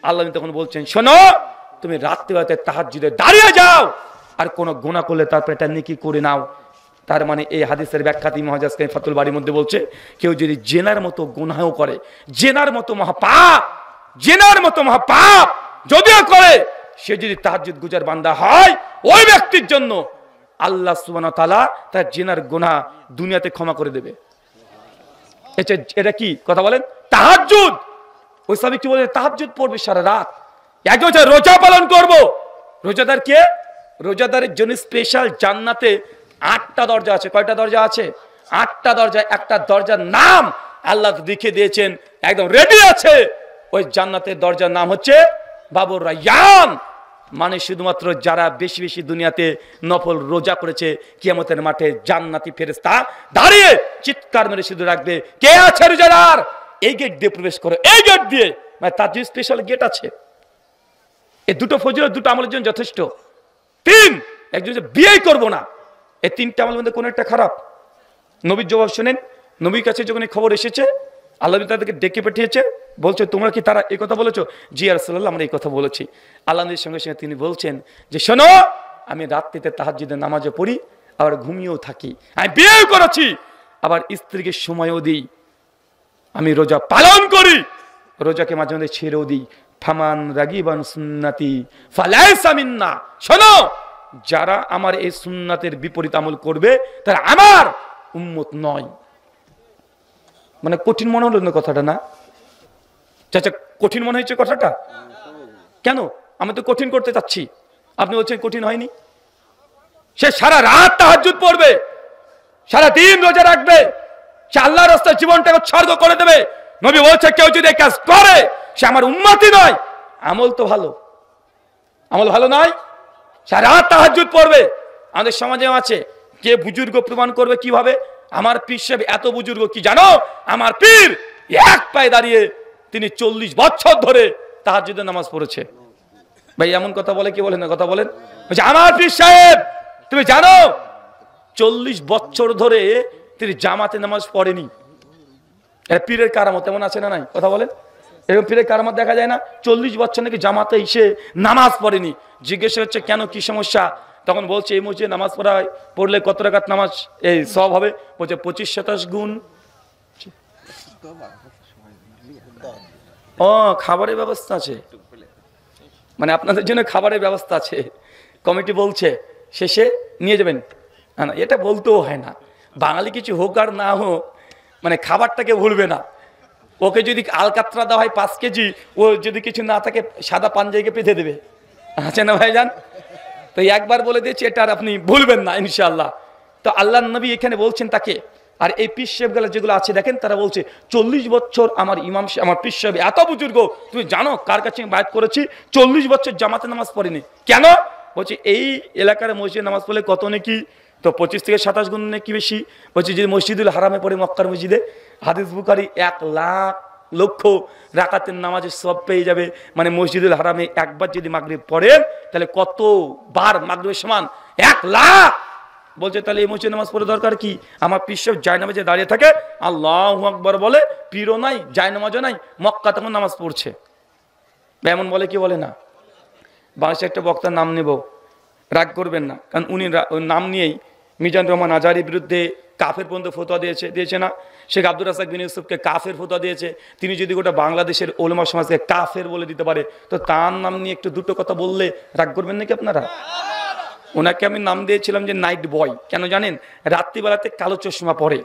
আল্লাহ নবী তখন বলছেন, শোনো, তুমি রাত্রিবেলাতে তাহাজ্জুদে দাঁড়িয়ে যাও, আর কোনো গুনাহ করলে তারপর এটা নেকি করে নাও। তার মানে এই হাদিসের ব্যাখ্যা ইমাম হাজাজকারী ফাতুল বাড়ির মধ্যে বলছে, কেউ যদি জেনার মতো গুনাহও করে, জেনার মতো মহাপাপ যদিও করে, সে যদি তাহাজ্জুদ গুজার বান্দা হয়, ওই ব্যক্তির জন্য আল্লাহ সুবহানাহু ওয়া তাআলা তার জেনার গুনাহ দুনিয়াতে ক্ষমা করে দেবে। এটা কি কথা বলেন? তাহাজ্জুদ। ওই সাহাবী কি বলে? তাহাজ্জুদ পড়বে সারা রাত। একজন রোজা পালন করব। রোজাদার কে? রোজাদারের জন্য স্পেশাল জান্নাতে 8টা দরজা আছে। কয়টা দরজা আছে? 8টা দরজা। একটা দরজার নাম আল্লাহ লিখে দিয়েছেন, একদম রেডি আছে। ওই জান্নাতের দরজার নাম হচ্ছে বাবুর রায়্যান। মানে শুধুমাত্র যারা বেশি বেশি দুনিয়াতে নফল রোজা করেছে, কিয়ামতের মাঠে জান্নাতি ফেরেশতা দাঁড়িয়ে চিৎকার মেরে শুধু রাখবে, কে আছে রোজাদার, এই গেট দিয়ে প্রবেশ করো, এই গেট দিয়ে। মানে তার যে স্পেশাল গেট আছে। এই দুটো ফজিলত, দুটো আমলের জন্য যথেষ্ট। 3, একজন যে বিয়ে করবো না, এই 3টা আমলের মধ্যে কোন একটা খারাপ? নবীর জবাব শুনেন। নবীর কাছে যখন এই খবর এসেছে, আল্লাহ তাদেরকে ডেকে পাঠিয়েছে, বলছে তোমরা কি তারা এই কথা বলেছো? জি ইয়া রাসূলুল্লাহ, আমরা এই কথা বলেছি। আল্লাহ নবীর সঙ্গে সঙ্গে তিনি বলছেন যে শোনো, আমি রাত্রিতে তাহাজ্জুদের নামাজও পড়ি, আবার ঘুমিয়েও থাকি, আমি বিয়েও করেছি, আবার স্ত্রীকে সময়ও দিই, আমি রোজা পালন করি, রোজাকে মাঝে মাঝে ছেড়েও দিই। ফামান রাগিবান সুন্নাতি ফালাইসা মিন্না, শোনো, যারা আমার এই সুন্নাতের বিপরীত আমল করবে তারা আমার উম্মত নয়। মানে কঠিন মনে হলো না কথাটা? না চাচা, কঠিন মনে হয়েছে কথাটা? কেন? আমি তো কঠিন করতে চাচ্ছি, আপনি বলছেন কঠিন হয়নি। সে সারা রাত তাহাজ্জুদ পড়বে, সারা দিন রোজা রাখবে, সে আল্লাহর রাস্তায় জীবনটাকে উৎসর্গ করে দেবে। নবী বলছে কেউ যদি এই কাজ করে সে আমার উম্মতই নয়। আমল তো ভালো, আমল ভালো নয়, সারা রাত তাহাজ্জুদ পড়বে। আমাদের সমাজে আছে, কে বুজুর্গ প্রমাণ করবে কিভাবে? আমার পীর সাহেব এত বুজুর্গ, কি জানো? আমার পীর এক পায়ে দাঁড়িয়ে তিনি 40 বছর ধরে তাহাজ্জুদের নামাজ পড়েছে। ভাই এমন কথা বলে কি বলে না? কথা বলেন। আমার পীর সাহেব, তুমি জানো 40 বছর ধরে তিনি জামাতে নামাজ পড়েনি। এটা পীরের কারামত, এমন আছে না নাই? কথা বলেন। এরকম পীরের কারামত দেখা যায় না? 40 বছর নাকি জামাতে এসে নামাজ পড়েনি। জিজ্ঞেস হচ্ছে কেন, কি সমস্যা? তখন বলছে এই মসজিদে নামাজ পড়লে কত রাকাত নামাজ এই সব হবে? বলছে 25-27 গুণ। ও, খাবারের ব্যবস্থা আছে, মানে আপনাদের জন্য খাবারের ব্যবস্থা আছে, কমিটি বলছে শেষে নিয়ে যাবেন। না, এটা বলতেও হয় না। বাঙালি কিছু হোক আর না হোক, মানে খাবারটাকে ভুলবে না। ওকে যদি আলকাতরা দেওয়া হয় 5 কেজি, ও যদি কিছু না থাকে সাদা পাঞ্জাবিকে পেতে দেবে, আছে না ভাইজান? তো একবার বলে দিয়েছি, এটা আর আপনি ভুলবেন না ইনশাআল্লাহ। তো আল্লাহ নবী এখানে বলছেন তাকে। আর এই পীর সাহেবগুলো যেগুলো আছে দেখেন, তারা বলছে 40 বছর আমার ইমাম, আমার পীর সাহেব এত বুজুর্গ, তুমি জানো কার কাছে আমি বায়াত করেছি? 40 বছর জামাতে নামাজ পড়েনি। কেন? বলছে এই এলাকার মসজিদে নামাজ পড়লে কত নাকি? তো 25 থেকে 27 গুণ নাকি বেশি। বলছে যদি মসজিদুল হারামে পড়ে, মক্কার মসজিদে, হাদিস বুখারী 1,00,000 রাকাতের নামাজের সব পেয়ে যাবে। মানে মসজিদুল হারামে একবার যদি মাগরিব পড়েন তাহলে কতবার মাগরিবের সমান? 1,00,000। বলছে তাহলে এই মসজিদে নামাজ পড়ে দরকার কি? আমার পীর সাহেব জায়নামাজে দাঁড়িয়ে থাকে, আল্লাহু আকবার বলে, পীরও নাই, জায়নামাজও নাই, মক্কা তখন নামাজ পড়ছে। এমন বলে কি বলে না? বাংলাদেশে একটা বক্তার নাম নেব, রাগ করবেন না, কারণ উনি নাম নিয়েই মিজান রহমান আজহারীর বিরুদ্ধে কাফের পর্যন্ত ফতোয়া দিয়েছে না? শেখ আব্দুর রাজ্জাক বিন ইউসুফকে কাফের ফতোয়া দিয়েছে। তিনি যদি গোটা বাংলাদেশের ওলামা সমাজকে কাফের বলে দিতে পারে, তো তার নাম নিয়ে একটু দুটো কথা বললে রাগ করবেন নাকি আপনারা? ওনাকে আমি নাম দিয়েছিলাম যে নাইট বয়। কেন জানেন? রাত্রিবেলাতে কালো চশমা পরে।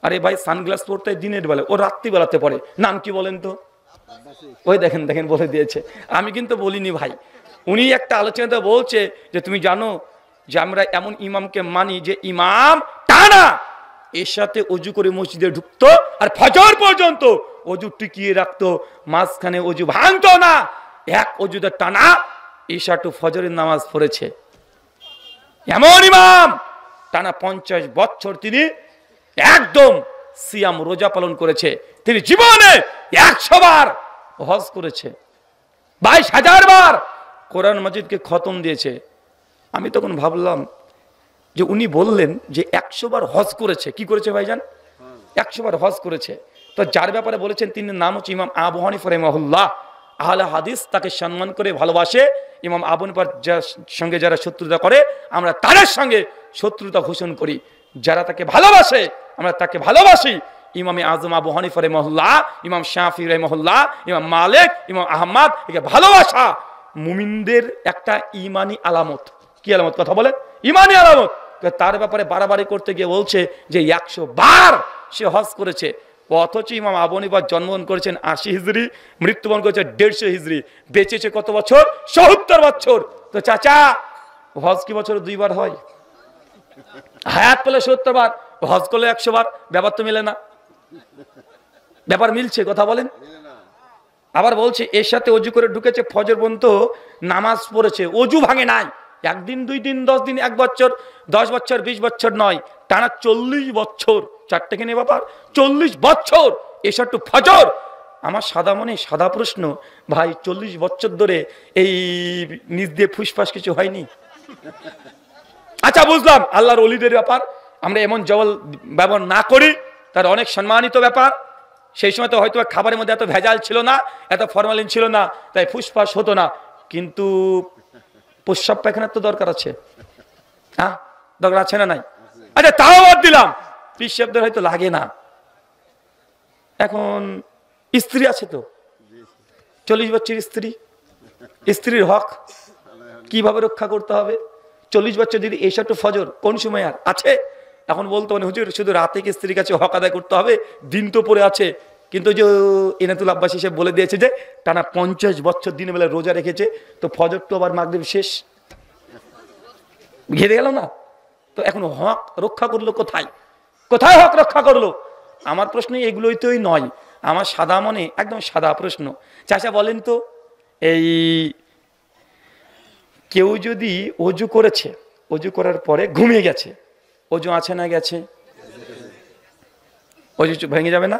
আরে ভাই, সানগ্লাস পরতে দিনের বেলা, ও রাত্রিবেলাতে পরে। নাম কি বলেন তো? ওই দেখেন দেখেন বলে দিয়েছে, আমি কিন্তু বলিনি ভাই। উনি একটা আলোচনাতে বলছে যে তুমি জানো যে আমরা এমন ইমামকে মানি যে ইমাম টানা এর সাথে অজু করে মসজিদে ঢুকতো আর ফজর পর্যন্ত অজু টিকিয়ে রাখতো, মাঝখানে অজু ভাঙতো না, এক অজুতে টানা ঈশা টু ফজরের নামাজ পড়েছে। এমন ইমাম টানা 50 বছর তিনি একদম সিয়াম রোজা পালন করেছে। তিনি জীবনে 100 বার হজ করেছে, 22,000 বার কোরআন মাজিদকে খতম দিয়েছে। আমি তখন ভাবলাম যে উনি বললেন যে 100 বার হজ করেছে। কি করেছে ভাইজান? 100 বার হজ করেছে। তো যার ব্যাপারে বলেছেন তিনি নাম হচ্ছে ইমাম আবু হানিফা রাহিমাহুল্লাহ। আহলে হাদিস তাকে সম্মান করে ভালোবাসে। ইমাম আবু হানিফার সঙ্গে যারা শত্রুতা করে আমরা তাদের সঙ্গে শত্রুতা ঘোষণা করি, যারা তাকে ভালোবাসে আমরা তাকে ভালোবাসি। ইমাম আজম আবু হানিফা রাহিমাহুল্লাহ, ইমাম শাফি রাহিমাহুল্লাহ, ইমাম মালিক, ইমাম আহমদ, একে ভালোবাসা মুমিনদের একটা ইমানি আলামত। কি আলামত? কথা বলে ইমানি আলামত। তার ব্যাপারে বাড়াবাড়ি করতে গিয়ে বলছে যে 100 বার সে হজ করেছে। অথচ ইমাম আবু হানিফা জন্মগ্রহণ করেছেন 80 হিজরি, মৃত্যুবরণ করেছে 150 হিজরি, বেঁচেছে কত বছর? 70 বছর। তো চাচা, হজ কি বছর 2 বার হয়? হায়াত পেলে 70 বার, হজ করলে 100 বার, ব্যাপার তো মিলে না। ব্যাপার মিলছে? কথা বলেন। আবার বলছে এর সাথে অজু করে ঢুকেছে, ফজর পর্যন্ত নামাজ পড়েছে, অজু ভাঙে নাই। 1 দিন 2 দিন 10 দিন 1 বছর 10 বছর 20 বছর নয়, টানা 40 বছর। চারটে কিনে ব্যাপার 40 বছর এসব টু ফজর। আমার সাদা মনে সাদা প্রশ্ন, ভাই 40 বছর ধরে এই নিজ দিয়ে ফুসফাস কিছু হয়নি? আচ্ছা বুঝলাম আল্লাহর ওলিদের ব্যাপার, আমরা এমন জবল ব্যবহার না করি, তার অনেক সম্মানিত ব্যাপার। সেই সময় তো হয়তো খাবারের মধ্যে এত ভেজাল ছিল না, এত ফরমালিন ছিল না, তাই ফুসফাস হতো না। কিন্তু প্রস্রাব পায়খানার তো দরকার আছে, হ্যাঁ দরকার আছে না নাই? আচ্ছা তাও বাদ দিলাম, পিসাবদের হয়তো লাগে না। এখন স্ত্রী আছে তো, 40 বছর স্ত্রী, স্ত্রীর হক কিভাবে রক্ষা করতে হবে? 40 বছর যদি এইসব তো ফজর কোন সময় আর আছে? এখন বলতো মানে হুজুর শুধু রাতে কি স্ত্রীর কাছে হক আদায় করতে হবে, দিন তো পড়ে আছে। কিন্তু যে এনাতুল আব্বাস হিসেবে বলে দিয়েছে যে টানা 50 বছর দিনের বেলা রোজা রেখেছে, তো ফজর তো আবার মাগরিব শেষ, ঘেরে গেল না? তো এখন হক রক্ষা করলো কোথায়? কোথায় হক রক্ষা করলো? আমার প্রশ্ন এগুলোই তোই নয়, আমার সাদা মনে একদম সাদা প্রশ্ন। চাচা বলেন তো, এই কেউ যদি অজু করেছে, অজু করার পরে ঘুমিয়ে গেছে, অজু আছে না গেছে? অজু ভেঙে যাবে না?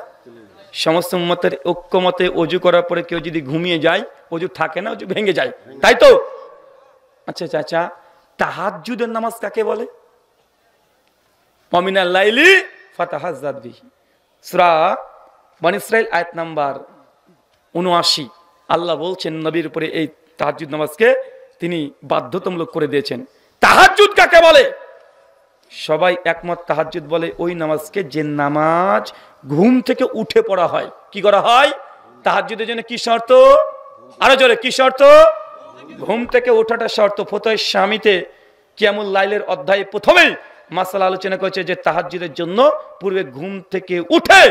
সমস্ত উম্মতের ঐক্যমতে অজু করার পরে কেউ যদি ঘুমিয়ে যায়, অজু থাকে না, অজু ভেঙে যায়, তাই তো? আচ্ছা চাচা, তাহাজ্জুদের নামাজ কাকে বলে? মিনাল লাইলি ফাতাহাজ্জাদ বিহি, সূরা বনী ইসরাঈল আয়াত নাম্বার ৭৯। আল্লাহ বলছেন নবীর উপরে এই তাহাজ্জুদ নামাজকে তিনি বাধ্যতামূলক করে দিয়েছেন। তাহাজ্জুদ কাকে বলে? সবাই একমত, তাহাজ্জুদ বলে ওই নামাজকে যে নামাজ ঘুম থেকে উঠে পড়া হয়। কি করা হয়? তাহাজ্জুদের জন্য কি শর্ত? আরো জোরে, কি শর্ত? ঘুম থেকে ওঠাটা শর্ত। ফতোয়া শামীতে কিয়ামুল লাইলের অধ্যায়ে প্রথমেই মাসালা আলোচনা করেছে যে তাহাজ্জুদের জন্য পূর্বে ঘুম থেকে উঠে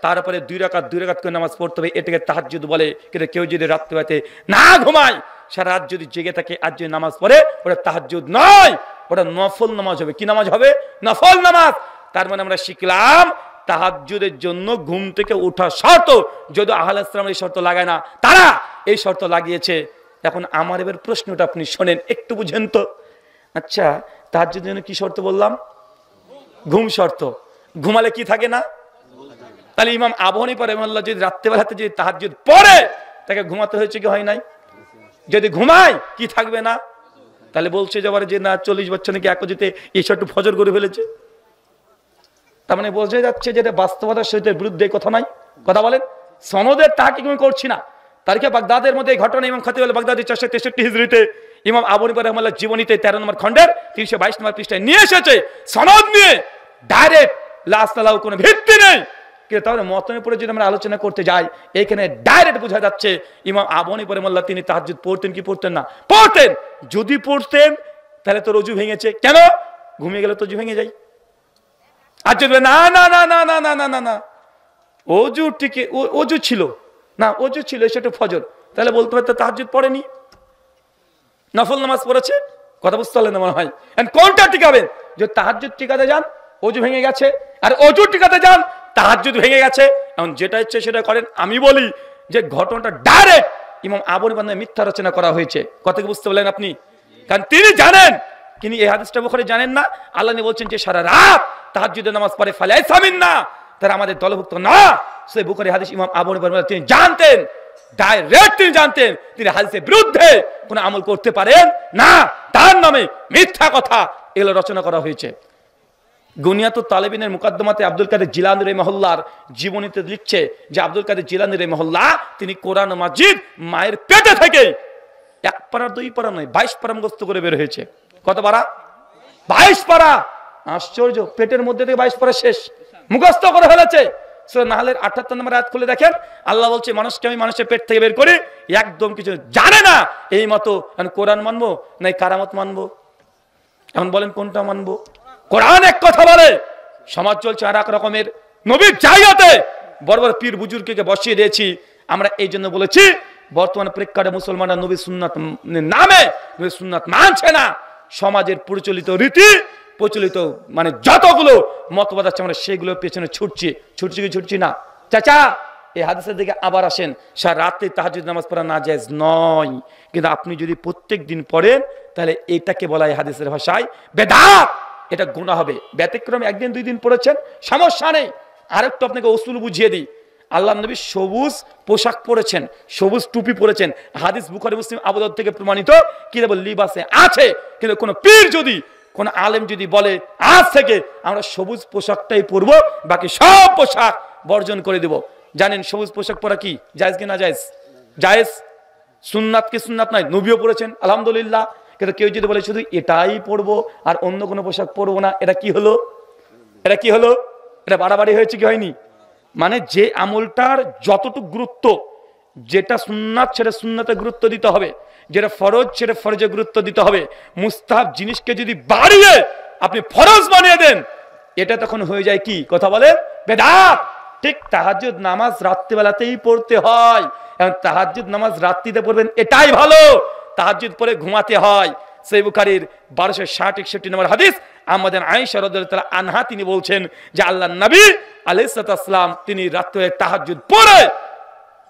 তারপরে 2 রাকাত করে নামাজ পড়তে হবে, এটাকে তাহাজ্জুদ বলে। কিন্তু কেউ যদি রাত্রিতে না ঘুমায়, সারা রাত যদি জেগে থাকে আর যদি নামাজ পড়ে, ওটা তাহাজ্জুদ নয়, ওটা নফল নামাজ হবে। কি নামাজ হবে? নফল নামাজ। তার মানে আমরা শিখলাম তাহাজ্জুদের জন্য ঘুম থেকে ওঠা শর্ত। যদি আহলে ইসলাম এই শর্ত লাগায় না, তারা এই শর্ত লাগিয়েছে। এখন আমার এবার প্রশ্নটা আপনি শোনেন, একটু বুঝেন তো। আচ্ছা, তাহাজ্জুদের জন্য কি শর্ত বললাম? ঘুম শর্ত। ঘুমালে কি থাকে না? তাহলে ইমাম আবু হানিফা রাহিমাহুল্লাহ যদি রাত্রিবেলাতে যদি তাহাজ্জুদ পড়ে, তাকে ঘুমাতে হয়েছে কি হয় নাই? যদি ঘুমায় কি থাকবে না? তাহলে বলছে যে না 40 বছর নাকি একজিতে এই শর্ত ফজর করে ফেলেছে। তার মানে বোঝা যাচ্ছে যে এটা বাস্তবতার সহিত বিরুদ্ধে কথা নাই। কথা বলেন, সনদের তাহকিক আমি করছি না। তারিখে বাগদাদের মধ্যে এই ঘটনা ইমাম খতিব বাগদাদি 463 হিজরিতে ইমাম আবু হানিফা রাহিমাহুল্লাহ জীবনীতে 13 নম্বর খণ্ডের 322 নম্বর পৃষ্ঠায় নিয়ে এসেছে। সনদ নিয়ে ডাইরেক্ট লাস্তালাও কোনো ভিত্তি নেই। কিন্তু তাহলে মতনের পরে যদি আমরা আলোচনা করতে যাই, এখানে ডাইরেক্ট বোঝা যাচ্ছে ইমাম আবু হানিফা রাহিমাহুল্লাহ তিনি তাহাজ্জুদ পড়তেন কি পড়তেন না? পড়তেন। যদি পড়তেন তাহলে তো রজু ভেঙেছে। কেন? ঘুমিয়ে গেলে তো রজু ভেঙে যায়। আর যদি না না না না না না না না না অজু টিকে অজু ছিল না, অজু ছিল সেটা ফজর, তাহলে বলতে পারতো তাহাজ্জুদ পড়েনি, নফল নামাজ পড়েছে। কথা বুঝতে পারলেন না মনে হয়? কোনটা টিকাবেন? যদি তাহাজ্জুদ টিকাতে যান অজু ভেঙে গেছে, আর অজু টিকাতে যান তাহাজ্জুদ ভেঙে গেছে। এখন যেটা ইচ্ছে সেটা করেন। আমি বলি যে ঘটনাটা ডাইরেক্ট ইমাম আবু হানিফার নামে মিথ্যা রচনা করা হয়েছে। কথা কি বুঝতে পারলেন আপনি? কারণ তিনি জানেন, তিনি এই হাদিসটা বুখারী জানেন না। আল্লাহ বলছেন যে সারা রাত তাহাজ্জুদের নামাজ পড়ে ফালাইসা মিন্না, তারা আমাদের দলভুক্ত না। সেই বুখারী হাদিস ইমাম আবু হানিফা তিনি জানতেন, ডাইরেক্ট তিনি জানতেন তিনি হাদিসের বিরুদ্ধে কোনো আমল করতে পারেন না। তার নামে মিথ্যা কথা এগুলো রচনা করা হয়েছে। গুনিয়াতুত তালেবিনের মুকদ্দমাতে আব্দুল কাদের জিলানী রাহিমাহুল্লাহর জীবনীতে লিখছে যে আব্দুল কাদের জিলানী রাহিমাহুল্লাহ তিনি কোরআন মাজিদ মায়ের পেটে থেকে 1 পারা 2 পারা নয় 22 পারা মুখস্থ করে বের হয়েছে। কত পারা? 22 পারা। আশ্চর্য, পেটের মধ্যে থেকে 22 পারা শেষ মুখস্থ করে ফেলেছে। সূরা নাহলের 78 নম্বর আয়াত খুলে দেখেন, আল্লাহ বলছে মানুষকে আমি মানুষের পেট থেকে বের করি, একদম কিছু জানে না এই মতো। কোরআন মানবো না কারামত মানবো? এখন বলেন কোনটা মানবো? কোরআন এক কথা বলে, সমাজ চলছে আর এক রকমের। নবীর জায়গাতে বড় বড় পীর বুজুর্গকে বসিয়ে দিয়েছি। আমরা এই জন্য বলেছি বর্তমান প্রেক্ষাপটে মুসলমানরা নবী সুন্নাত নামে নবী সুন্নাত মানছে না। সমাজের প্রচলিত রীতি প্রচলিত মানে যতগুলো মতবাদ আছে আমরা সেগুলো পেছনে ছুটছি না। চাচা এই হাদিসের দিকে আবার আসেন। সারা রাতে তাহাজ্জুদ নামাজ পড়া নাজায়েজ নয়, কিন্তু আপনি যদি প্রত্যেক দিন পড়েন তাহলে এটাকে বলা হয় হাদিসের ভাষায় বেদাত। এটা গুনাহ হবে। ব্যতিক্রমে 1 দিন 2 দিন পড়েছেন সমস্যা নেই। আরেকটু আপনাকে উসুল বুঝিয়ে দিই। আল্লাহ নবী সবুজ পোশাক পরেছেন, সবুজ টুপি পরেছেন। হাদিস বুখারী মুসলিম আবু দাউদ থেকে প্রমাণিত কিতাবুল লিবাসে আছে। কিন্তু কোন পীর যদি কোন আলেম যদি বলে আজ থেকে আমরা সবুজ পোশাকটাই পরবো, বাকি সব পোশাক বর্জন করে দেব, জানেন সবুজ পোশাক পরা কি জায়েজ কি না জায়েজ? জায়েজ। সুন্নাত কি সুন্নাত নয়? নবীও পড়েছেন আলহামদুলিল্লাহ। কিন্তু কেউ যদি বলে শুধু এটাই পরবো আর অন্য কোনো পোশাক পরবো না, এটা কি হলো? এটা কি হলো? এটা বাড়াবাড়ি হয়েছে কি হয়নি? মানে যে আমলটার যতটুকু গুরুত্ব, যেটা সুন্নাত সেটা সুন্নাতে গুরুত্ব দিতে হবে, যেটা ফরজ সেটা ফরজে গুরুত্ব দিতে হবে। মুস্তাহাব জিনিসকে যদি বাড়িয়ে আপনি ফরজ বানিয়ে দেন, এটা তখন হয়ে যায় কি? কথা বলে বেদাত। ঠিক তাহাজ্জুদ নামাজ রাত্রিবেলাতেই পড়তে হয়, এবং তাহাজ্জুদ নামাজ রাত্রিতে পড়বেন এটাই ভালো। তাহাজ্জুদ পড়ে ঘুমাতে হয়। সহিহ বুখারীর 1260-61 নম্বর হাদিস, আমাদের আয়েশা রাদিয়াল্লাহু তাআলা আনহা তিনি বলছেন যে আল্লাহর নবী আলাইহিস সালাম তিনি রাতে তাহাজ্জুদ পড়ে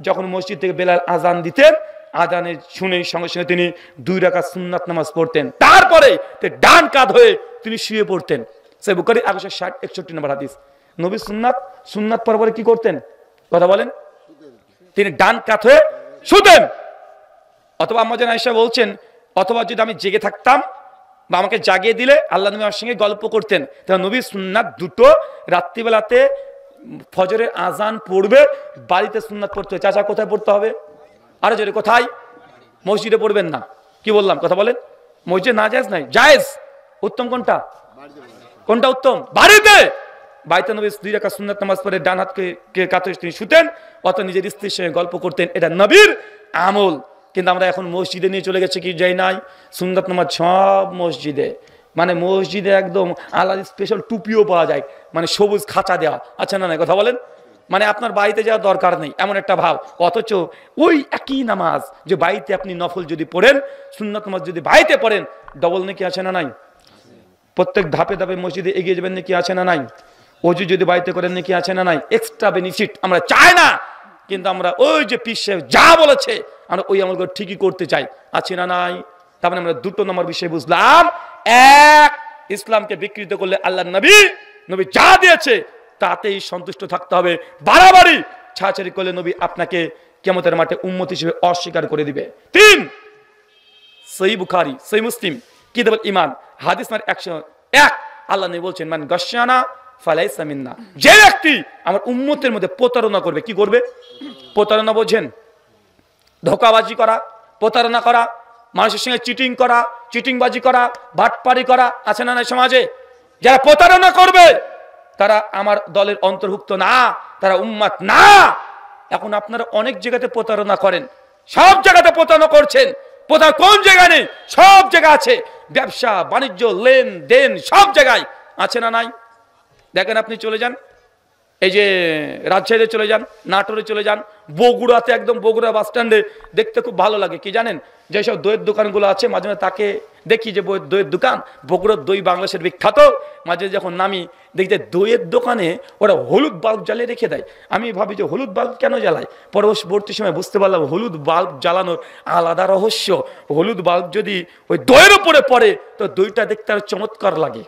যখন মসজিদ থেকে বেলাল আজান দিতেন, আজানের শুনে সঙ্গে সঙ্গে তিনি 2 রাকাত সুন্নাত নামাজ পড়তেন, তারপরে ডান কাঁধ হয়ে তিনি শুয়ে পড়তেন। সহিহ বুখারী 1260-61 নম্বর হাদিস। নবী সুন্নাত পড়ার পরে কি করতেন? কথা বলেন। তিনি ডান কাঁধ হয়ে শুতেন। অথবা আমাদের আয়েশা বলছেন, অথবা যদি আমি জেগে থাকতাম বা আমাকে জাগিয়ে দিলে আল্লাহ নবী আমার সঙ্গে গল্প করতেন। তাহলে নবী সুন্নাত দুটো রাত্রিবেলাতে ফজরের আজান পড়বে, বাড়িতে সুন্নাত পড়তে হবে। চাচা কোথায় পড়তে হবে? আরে জোরে কোথায়? মসজিদে পড়বেন না। কি বললাম? কথা বলেন। মসজিদে না জায়েজ নাই, জায়েজ। উত্তম কোনটা? কোনটা উত্তম? বাড়িতে। বাড়িতে নবী 2 রাকাত সুন্নাত নামাজ পড়ে ডান হাতকে কাঁধে তিনি শুতেন, অথবা নিজের স্ত্রীর সঙ্গে গল্প করতেন। এটা নবীর আমল। কিন্তু আমরা এখন মসজিদে নিয়ে চলে গেছে কি যাই নাই সুন্নাত নামাজ সব মসজিদে। মানে মসজিদে একদম আলাদা স্পেশাল টুপিও পাওয়া যায়, মানে সবুজ খাঁচা দেওয়া। আচ্ছা না নাই? কথা বলেন। মানে আপনার বাড়িতে যাওয়ার দরকার নেই এমন একটা ভাব। অথচ ওই একই নামাজ যে বাড়িতে আপনি নফল যদি পড়েন, সুন্নাত নামাজ যদি বাড়িতে পড়েন, ডবল নাকি আছে না নাই? প্রত্যেক ধাপে ধাপে মসজিদে এগিয়ে যাবেন নাকি আছে না নাই? ওযু যদি বাড়িতে করেন নাকি আছে না নাই? এক্সট্রা বেনিফিট আমরা চাই না, কিন্তু আমরা ওই যে পীর সাহেব যা বলেছে আমরা ওই আমলগুলো ঠিকই করতে চাই। আছে না নাই? তার মানে আমরা 2 নম্বর বিষয় বুঝলাম। এক, ইসলামকে বিকৃত করলে আল্লাহর নবী যা দিয়েছে তাতেই সন্তুষ্ট থাকতে হবে। বাড়াবাড়ি ছাড়াছাড়ি করলে নবী আপনাকে কিয়ামতের মাঠে উম্মত হিসেবে অস্বীকার করে দিবে। 3, সহিহ বুখারী সহিহ মুসলিম কিতাবুল ঈমান হাদিস নাম্বার 101, আল্লাহ নবী বলছেন মান গাশশানা ফালাইসা মিন্না। যে ব্যক্তি আমার উম্মতের মধ্যে প্রতারণা করবে, কি করবে? প্রতারণা বোঝেন? ধোঁকাবাজি করা, প্রতারণা করা, মানুষের সঙ্গে চিটিং করা, চিটিংবাজি করা, বাটপারি করা, আছে না নাই সমাজে? যারা প্রতারণা করবে তারা আমার দলের অন্তর্ভুক্ত না, তারা উম্মত না। এখন আপনারা অনেক জায়গাতে প্রতারণা করেন, সব জায়গাতে প্রতারণা করছেন। প্রতারণা কোন জায়গায় নেই? সব জায়গা আছে। ব্যবসা বাণিজ্য লেনদেন সব জায়গায় আছে না নাই? দেখেন আপনি চলে যান এই যে রাজশাহীতে চলে যান, নাটোরে চলে যান, বগুড়াতে, একদম বগুড়া বাস স্ট্যান্ডে দেখতে খুব ভালো লাগে। কি জানেন? যেসব দইয়ের দোকানগুলো আছে মাঝে মাঝে তাকে দেখি যে দইয়ের দোকান, বগুড়ার দই বাংলাদেশের বিখ্যাত। মাঝে যখন নামি দেখি যে দইয়ের দোকানে ওরা হলুদ বাল্ব জ্বালিয়ে রেখে দেয়। আমি ভাবি যে হলুদ বাল্ব কেন জ্বালায়? পরবর্তী সময় বুঝতে পারলাম হলুদ বাল্ব জ্বালানোর আলাদা রহস্য। হলুদ বাল্ব যদি ওই দইয়ের উপরে পড়ে তো দইটা দেখতে আরো চমৎকার লাগে।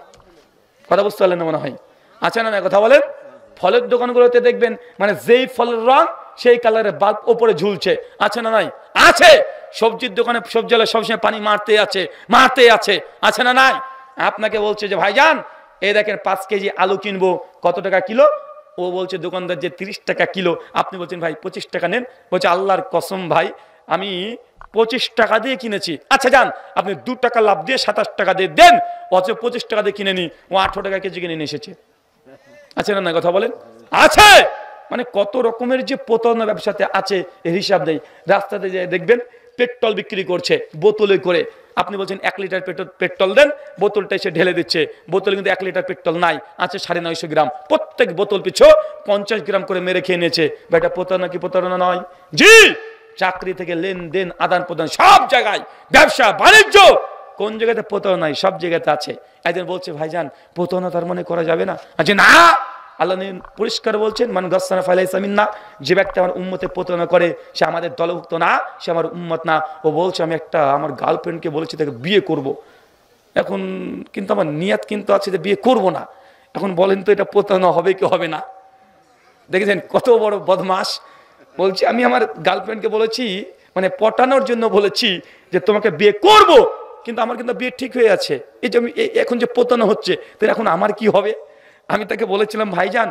কথা বুঝতে পারলেন না মনে হয়? আছে না না? কথা বলেন। ফলের দোকানগুলোতে দেখবেন মানে যেই ফলের রং সেই কালারের বাল্ব ওপরে ঝুলছে, আছে না নাই? আছে। সবজির দোকানে সবজি সবসময় পানি মারতে আছে, আছে না নাই? আপনাকে বলছে যে ভাইজান এই দেখেন 5 কেজি আলু কিনবো, কত টাকা কিলো? ও বলছে দোকানদার যে 30 টাকা কিলো। আপনি বলছেন ভাই 25 টাকা নেন। বলছে আল্লাহর কসম ভাই আমি 25 টাকা দিয়ে কিনেছি। আচ্ছা যান আপনি 2 টাকা লাভ দিয়ে 27 টাকা দিয়ে দেন। অথচ 25 টাকা দিয়ে কিনে নি, ও 18 টাকা কেজি কিনে নিয়ে এসেছে। আছে না না? কথা বলেন। আছে। মানে কত রকমের যে প্রতারণা ব্যবসাতে আছে এর হিসাব নেই। রাস্তাতে যে দেখবেন পেট্রোল বিক্রি করছে বোতলে করে। আপনি বলছেন 1 লিটার পেট্রোল দেন, বোতলটা এসে ঢেলে দিচ্ছে। বোতলে কিন্তু 1 লিটার পেট্রোল নাই, আছে 950 গ্রাম। প্রত্যেক বোতল পিছু 50 গ্রাম করে মেরে খেয়ে নিয়েছে। এটা প্রতারণা কি প্রতারণা নয়? জি। চাকরি থেকে লেনদেন আদান প্রদান সব জায়গায়, ব্যবসা বাণিজ্য কোন জায়গাতে প্রতারণা নাই? সব জায়গাতে আছে। একজন বলছে ভাইজান প্রতারণা তার মনে করা যাবে না। আচ্ছা না, আল্লাহ পরিষ্কার বলছেন মান গাসসানা ফালাইসা মিন্না। যে ব্যক্তি আমার উম্মতে প্রতারণা করে সে আমাদের দলভুক্ত না, সে আমার উম্মত না। ও বলছে আমি একটা আমার গার্লফ্রেন্ডকে বলেছি তাকে বিয়ে করব। এখন কিন্তু আমার নিয়ত কিন্তু আছে যে বিয়ে করব না। এখন বলেন তো এটা প্রতারণা হবে কি হবে না? দেখেছেন কত বড় বদমাশ। বলছি আমি আমার গার্লফ্রেন্ডকে বলেছি, মানে পটানোর জন্য বলেছি যে তোমাকে বিয়ে করব, কিন্তু আমার কিন্তু বিয়ে ঠিক হয়ে আছে। এই যে আমি এখন যে প্রতারণা হচ্ছে, তো এখন আমার কি হবে? আমি তাকে বলেছিলাম ভাইজান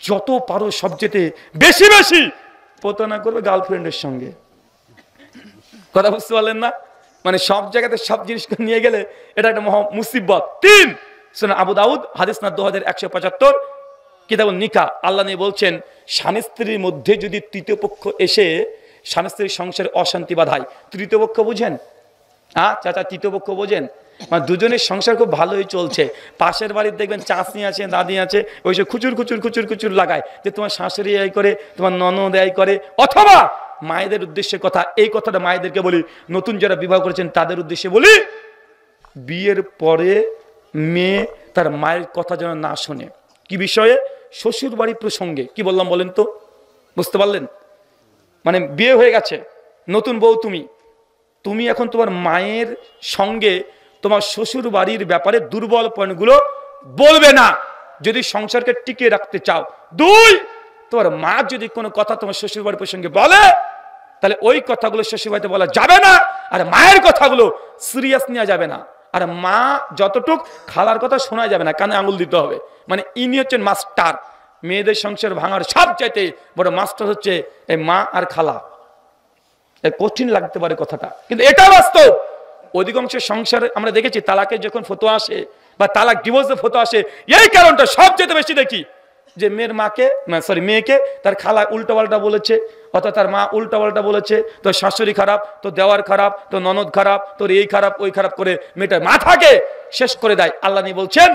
যত পারো সবচেয়ে বেশি বেশি প্রতারণা করবে গার্লফ্রেন্ডের সঙ্গে। কথা বুঝতে পারলেন না? মানে সব জায়গাতে সব জিনিস নিয়ে গেলে এটা একটা মহা মুসিবত। 3 সুনান আবু দাউদ হাদিস না 2175 কিতাবুন নিকাহ, আল্লাহ নিয়ে বলছেন স্বামী স্ত্রীর মধ্যে যদি তৃতীয় পক্ষ এসে স্বামী স্ত্রীর সংসারে অশান্তি বাধায়, তৃতীয় পক্ষ বুঝেন? চাচা তৃতীয় পক্ষ বোঝেন? মানে দুজনের সংসার খুব ভালোই চলছে, পাশের বাড়ির দেখবেন চাচি আছে দাদি আছে ওই সব খুচুর খুচুর খুচুর খুচুর লাগায় যে তোমার শাশুড়ি এই করে, তোমার ননদ এই করে। অথবা মায়েদের উদ্দেশ্যে কথা, এই কথাটা মায়েদেরকে বলি, নতুন যারা বিবাহ করেছেন তাদের উদ্দেশ্যে বলি, বিয়ের পরে মেয়ে তার মায়ের কথা যেন না শোনে। কি বিষয়ে? শ্বশুর বাড়ি প্রসঙ্গে। কি বললাম বলেন তো? বুঝতে পারলেন? মানে বিয়ে হয়ে গেছে, নতুন বউ তুমি এখন তোমার মায়ের সঙ্গে তোমার শ্বশুর বাড়ির ব্যাপারে দুর্বল পয়েন্টগুলো বলবে না যদি সংসারকে টিকিয়ে রাখতে চাও। 2 তোমার মা যদি কোনো কথা তোমার শ্বশুর বাড়ির প্রসঙ্গে বলে তাহলে ওই কথাগুলো শ্বশুর বাড়িতে বলা যাবে না, আর মায়ের কথাগুলো সিরিয়াস নেওয়া যাবে না। আর মা যতটুক খালার কথা শোনা যাবে না, কানে আঙুল দিতে হবে। মানে ইনি হচ্ছেন মাস্টার, মেয়েদের সংসার ভাঙার সবচাইতে বড় মাস্টার হচ্ছে এই মা আর খালা। কঠিন লাগতে পারে কথাটা, কিন্তু এটা বাস্তব। অধিকাংশ সংসারে আমরা দেখেছি তালাকের যখন ফতোয়া আসে বা তালাক ডিভোর্সের ফতোয়া আসে, এই কারণটা সবচেয়ে বেশি দেখি যে মেয়েকে তার খালা উল্টাপাল্টা বলেছে, অর্থাৎ তার মা উল্টাপাল্টা বলেছে, তোর শাশুড়ি খারাপ, তোর দেওয়ার খারাপ, তোর ননদ খারাপ, তোর এই খারাপ ওই খারাপ করে মেয়েটার মাথাকে শেষ করে দেয়। আল্লাহ নিয়ে বলছেন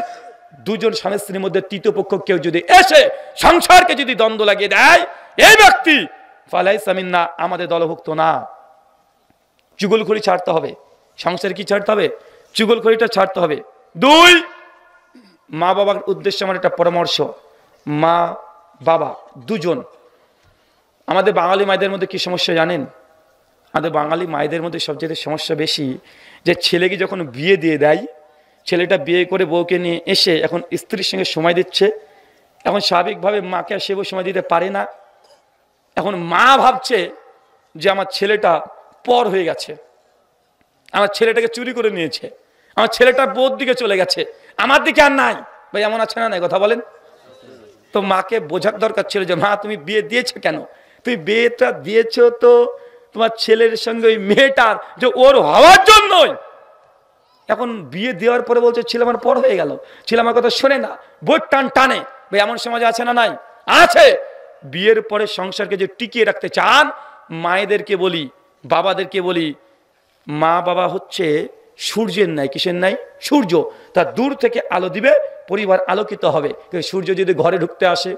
দুজন স্বামী স্ত্রীর মধ্যে তৃতীয় পক্ষ কেউ যদি এসে সংসারকে যদি দ্বন্দ্ব লাগিয়ে দেয়, এই ব্যক্তি ফালাইসা মিন্না, আমাদের দলভুক্ত না। চুগলখড়ি ছাড়তে হবে, সংসারে কি ছাড়তে হবে? চুগলখড়িটা ছাড়তে হবে। 2 মা বাবার উদ্দেশ্যে আমার একটা পরামর্শ, মা বাবা দুজন। আমাদের বাঙালি মায়েদের মধ্যে কি সমস্যা জানেন? আমাদের বাঙালি মায়েদের মধ্যে সবচেয়ে সমস্যা বেশি যে ছেলেকে যখন বিয়ে দিয়ে দেয়, ছেলেটা বিয়ে করে বউকে নিয়ে এসে এখন স্ত্রীর সঙ্গে সময় দিচ্ছে, এখন স্বাভাবিকভাবে মাকে আর সেভাবে সময় দিতে পারে না। এখন মা ভাবছে যে আমার ছেলেটা পর হয়ে গেছে, আমার ছেলেটাকে চুরি করে নিয়েছে, আমার ছেলেটা বউর দিকে চলে গেছে, আমার দিকে আর নাই। ভাই এমন আছে না? নাই কথা বলেন তো। মাকে বোঝার দরকার ছিল যে মা তুমি বিয়ে দিয়েছো কেন? তুমি বিয়েটা দিয়েছো তো তোমার ছেলের সঙ্গে ওই মেয়েটার যে ওর হওয়ার জন্যই। এখন বিয়ে দেওয়ার পরে বলছে ছেলে আমার পর হয়ে গেল, ছেলে আমার কথা শোনে না, বই টানে। ভাই এমন সমাজ আছে না? নাই? আছে। বিয়ের পরে সংসারকে যে টিকিয়ে রাখতে চান, মায়েদেরকে বলি, বাবাদেরকে বলি, মা বাবা হচ্ছে সূর্যের ন্যায়। কিসের ন্যায়? সূর্য। তার দূর থেকে আলো দিবে, পরিবার আলোকিত হবে। কিন্তু সূর্য যদি ঘরে ঢুকতে আসে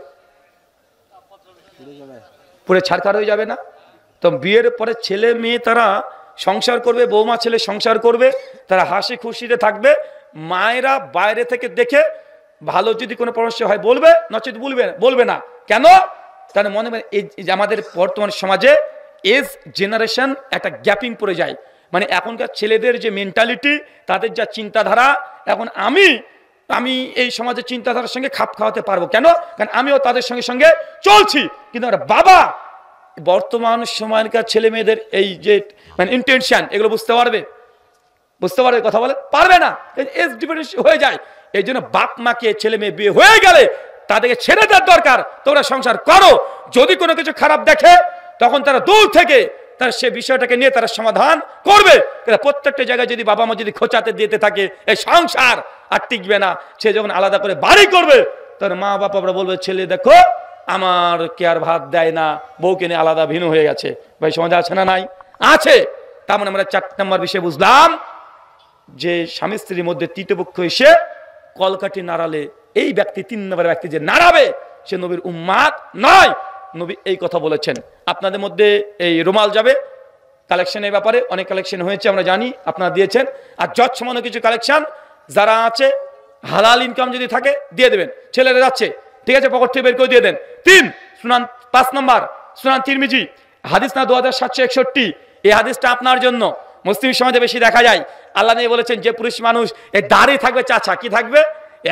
পুরো ছারখার হয়ে যাবে না? তো বিয়ের পরে ছেলে মেয়ে তারা সংসার করবে, বৌমা ছেলে সংসার করবে, তারা হাসি খুশিতে থাকবে। মায়েরা বাইরে থেকে দেখে ভালো যদি কোনো পরামর্শ হয় বলবে, নচেত বলবে না। কেন? তাহলে মনে হয় এই আমাদের বর্তমান সমাজে এজ জেনারেশন একটা গ্যাপিং পড়ে যায়। মানে এখনকার ছেলেদের যে মেন্টালিটি, তাদের যা চিন্তাধারা, এখন আমি এই সমাজের চিন্তাধারার সঙ্গে খাপ খাওয়াতে পারবো কেন? কারণ আমিও তাদের সঙ্গে সঙ্গে চলছি। কিন্তু আমরা বাবা বর্তমান সময়কার ছেলে মেয়েদের এই যে মানে ইন্টেনশন, এগুলো বুঝতে পারবে কথা বলে পারবে না, এজ ডিফারেন্স হয়ে যায়। এই জন্য বাপ মাকে ছেলে মেয়ে বিয়ে হয়ে গেলে তাদেরকে ছেড়ে দেওয়ার দরকার। তোমরা সংসার করো, যদি কোনো কিছু খারাপ দেখে তখন তারা দূর থেকে তার সে বিষয়টাকে নিয়ে তারা সমাধান করবে। প্রত্যেকটা জায়গায় যদি বাবা মা যদি খোঁচাতে দিতে থাকে, এই সংসার আর টিকবে না। সে যখন আলাদা করে বাড়ি করবে, তার মা বাবারা বলবে ছেলে দেখো আমার কে আর ভাত দেয় না, বউকে নিয়ে আলাদা ভিন্ন হয়ে গেছে। ভাই সমাজে আছে না? নাই? আছে। তার মানে আমরা 4 নম্বর বিষয় বুঝলাম যে স্বামী স্ত্রীর মধ্যে তৃতীয় পক্ষ এসে কলকাঠি নাড়ালে এই ব্যক্তি 3 নম্বর ব্যক্তি যে নাড়াবে সে নবীর উম্মাত নয়। নবী এই কথা বলেছেন। আপনাদের মধ্যে এই রুমাল যাবে কালেকশনের ব্যাপারে অনেক কালেকশন হয়েছে আমরা জানি, আপনারা দিয়েছেন। আর যৎসমান্য কিছু কালেকশন যারা আছে হালাল ইনকাম যদি থাকে দিয়ে দেবেন। ছেলেরা যাচ্ছে, ঠিক আছে, পকেট থেকে বের করে দিয়ে দেন। 5 নম্বর সুনান তিরমিজি হাদিস না 2761, এই হাদিসটা আপনার জন্য। মুসলিম সমাজে বেশি দেখা যায়। আল্লাহ নিয়ে বলেছেন যে পুরুষ মানুষ এই দাড়ি থাকবে, চাচা কি থাকবে,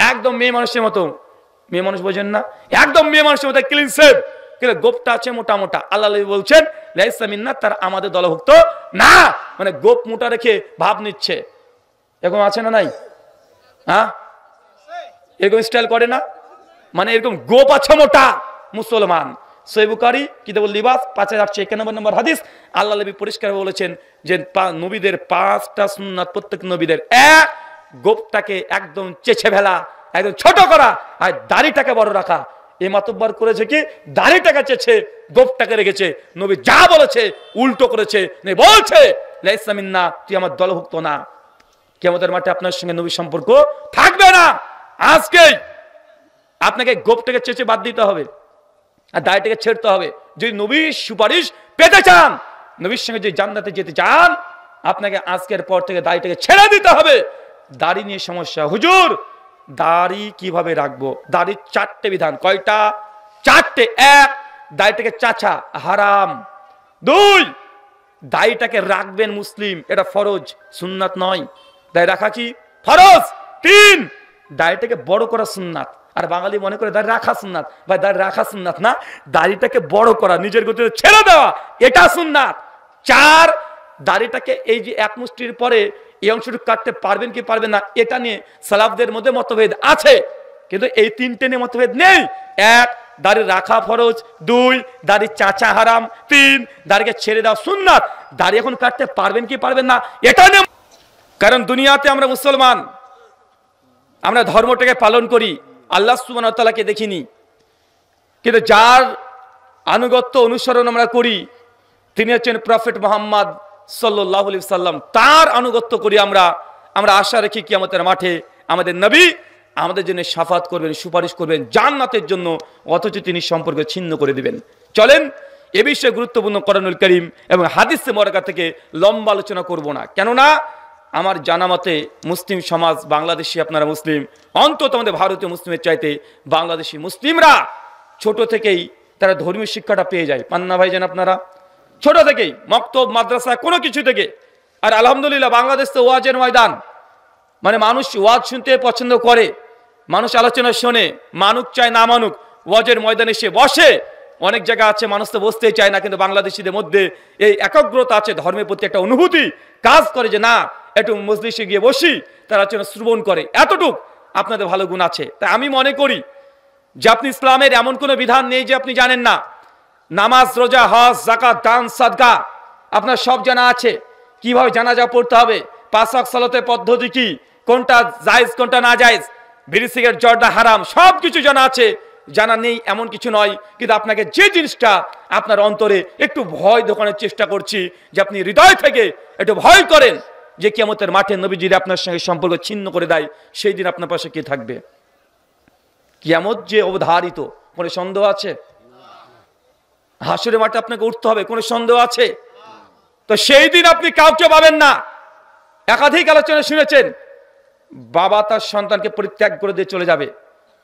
একদম মেয়ে মানুষের মতো। মেয়ে মানুষ বোঝেন না? একদম মেয়ে মানুষের মতো ক্লিন শেভ, কিন্তু গোপটা আছে মোটা মোটা। আল্লাহ বলছেন লাইসা মিন্না, তার আমাদের দলভুক্ত না। মানে গোপ মোটা রেখে ভাব নিচ্ছে, এরকম আছে না? নাই? হ্যাঁ, এরকম স্টাইল করে না? মানে এরকম গোপ আছে মোটা মুসলমান। সহিহ বুখারী কিতাবুল লিবাস 5091 নম্বর হাদিস। আল্লাহ নবী পরিষ্কার বলেছেন যে নবীদের 5টা সুন্নাত, প্রত্যেক নবীদের এক, গোপটাকে একদম চেছে ফেলা, একদম ছোট করা, আর দাড়িটাকে বড় রাখা। এই মাতব্বর করেছে কি, দাড়িটাকে চেছে, গোপটাকে রেখেছে। নবী যা বলেছে উল্টো করেছে, বলছে লাইসা মিন্না, তুই আমার দলভুক্ত না। কিয়ামতের মাঠে আপনার সঙ্গে নবীর সম্পর্ক থাকবে না। আজকে আপনাকে গোপটাকে চেঁচে বাদ দিতে হবে আর দাড়িটাকে ছেড়তে হবে। যদি নবীর সুপারিশ পেতে চান, নবীর সঙ্গে যদি জান্নাতে যেতে চান, আপনাকে আজকের পর থেকে দাড়িটাকে ছেড়ে দিতে হবে। দাড়ি নিয়ে সমস্যা, হুজুর দাড়ি কিভাবে রাখবো? দাড়ির 4টে বিধান। কয়টা? 4টে। 1, দাড়িটাকে চাচা হারাম। 2, দাড়িটাকে রাখবেন মুসলিম, এটা ফরজ, সুন্নাত নয়। দাড়ি রাখা কি ফরজ। 3, দাড়িটাকে বড় করা সুন্নাত। আর বাঙালি মনে করে দাড়ি রাখা সুন্নাত। ভাই দাড়ি রাখা সুন্নাত না, দাড়িটাকে বড় করা, নিজের গতিতে ছেড়ে দেওয়া, এটা সুন্নাত। 4, দাড়িটাকে এই যে এক মুষ্টির পরে এই অংশটুকু কাটতে পারবেন কি পারবেন না, এটা নিয়ে সালাফদের মধ্যে মতভেদ আছে, কিন্তু এই 3টে নিয়ে মতভেদ নেই। 1, দাড়ি রাখা ফরজ। 2, দাড়ি চাচা হারাম। 3, দাড়িকে ছেড়ে দেওয়া সুন্নাত। দাড়ি এখন কাটতে পারবেন কি পারবেন না, এটা নিয়ে। কারণ দুনিয়াতে আমরা মুসলমান, আমরা ধর্মটাকে পালন করি, আল্লাহ সুবহানাহু ওয়া তাআলাকে দেখিনি, কিন্তু যার আনুগত্য অনুসরণ আমরা করি তিনি হচ্ছেন প্রফেট মুহাম্মদ সাল্লাল্লাহু আলাইহি সাল্লাম। তার আনুগত্য করি আমরা। আশা রাখি কিয়ামতের মাঠে আমাদের নবী আমাদের জন্য শাফাত করবেন, সুপারিশ করবেন জান্নাতের জন্য, অথচ তিনি সম্পর্ক ছিন্ন করে দিবেন। চলেন এ বিষয়ে গুরুত্বপূর্ণ কোরআনুল কারীম এবং হাদিসে মুবারাকা থেকে লম্বা আলোচনা করব না, কেননা আমার জানা মতে মুসলিম সমাজ, বাংলাদেশি আপনারা মুসলিম, অন্তত আমাদের ভারতীয় মুসলিমের চাইতে বাংলাদেশি মুসলিমরা ছোট থেকেই তারা ধর্মীয় শিক্ষাটা পেয়ে যায়। পান্না ভাইজান আপনারা ছোট থেকেই মক্তব, মাদ্রাসা, কোনো কিছু থেকে। আর আলহামদুলিল্লাহ বাংলাদেশ তো ওয়াজের ময়দান, মানে মানুষ ওয়াজ শুনতে পছন্দ করে, মানুষ আলোচনা শোনে, মানুক চায় না মানুক, ওয়াজের ময়দানে এসে বসে। অনেক জায়গা আছে মানুষ তো বসতেই চায় না, কিন্তু বাংলাদেশিদের মধ্যে এই একাগ্রতা আছে, ধর্মের প্রতি একটা অনুভূতি কাজ করে যে না একটু মজলিসে গিয়ে বসি, তারা আলোচনা শ্রবণ করে, এতটুক আপনাদের ভালো গুণ আছে। তাই আমি মনে করি যে আপনি ইসলামের এমন কোনো বিধান নেই যে আপনি জানেন না। নামাজ, রোজা, হজ, যাকাত, দান, সাদকা আপনার সব জানা আছে। কিভাবে জানাজা পড়তে হবে, 5 ওয়াক্ত সালাতের পদ্ধতি কি, কোনটা জায়েজ কোনটা না জায়েজ, বিড়ি সিগারেট জর্দা হারাম, সব কিছু জানা আছে। জানা নেই এমন কিছু নয়, কিন্তু আপনাকে যে জিনিসটা আপনার অন্তরে একটু ভয় দেখানোর চেষ্টা করছি, যে আপনি হৃদয় থেকে একটু ভয় করেন যে কিয়ামতের মাঠে নবী যদি আপনার সঙ্গে সম্পর্ক ছিন্ন করে দেয়, সেই দিন আপনার পাশে কে থাকবে? কিয়ামত যে অবধারিত, কোনো সন্দেহ আছে? হাসরের মাঠে আপনাকে উঠতে হবে, কোনো সন্দেহ আছে? তো সেই দিন আপনি কাউকে পাবেন না। একাধিক আলোচনা শুনেছেন, বাবা তার সন্তানকে পরিত্যাগ করে দিয়ে চলে যাবে,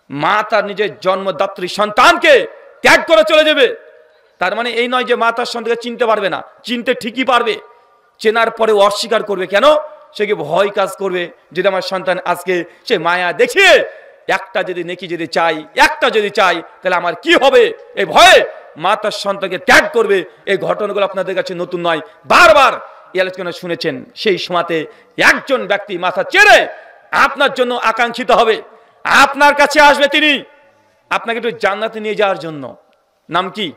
মা তার নিজের জন্মদাত্রী সন্তানকে ত্যাগ করে চলে যাবে। তার মানে এই নয় যে মা তার সন্তানকে চিনতে পারবে না, চিনতে ঠিকই পারবে, চেনার পরে অস্বীকার করবে। কেন? সে কি ভয় কাজ করবে, যদি আমার সন্তান আজকে সে মায়া দেখিয়ে একটা যদি নেকি যদি চাই, একটা যদি চাই, তাহলে আমার কি হবে, এই ভয়ে মা তার সন্তানকে ত্যাগ করবে। এই ঘটনাগুলো আপনাদের কাছে নতুন নয়, বারবার এই আলোচনা শুনেছেন। সেই সময়তে একজন ব্যক্তি মাথা চেড়ে আপনার জন্য আকাঙ্ক্ষিত হবে, আপনার কাছে আসবে, তিনি আপনাকে একটু জান্নাতে নিয়ে যাওয়ার জন্য। নাম কি?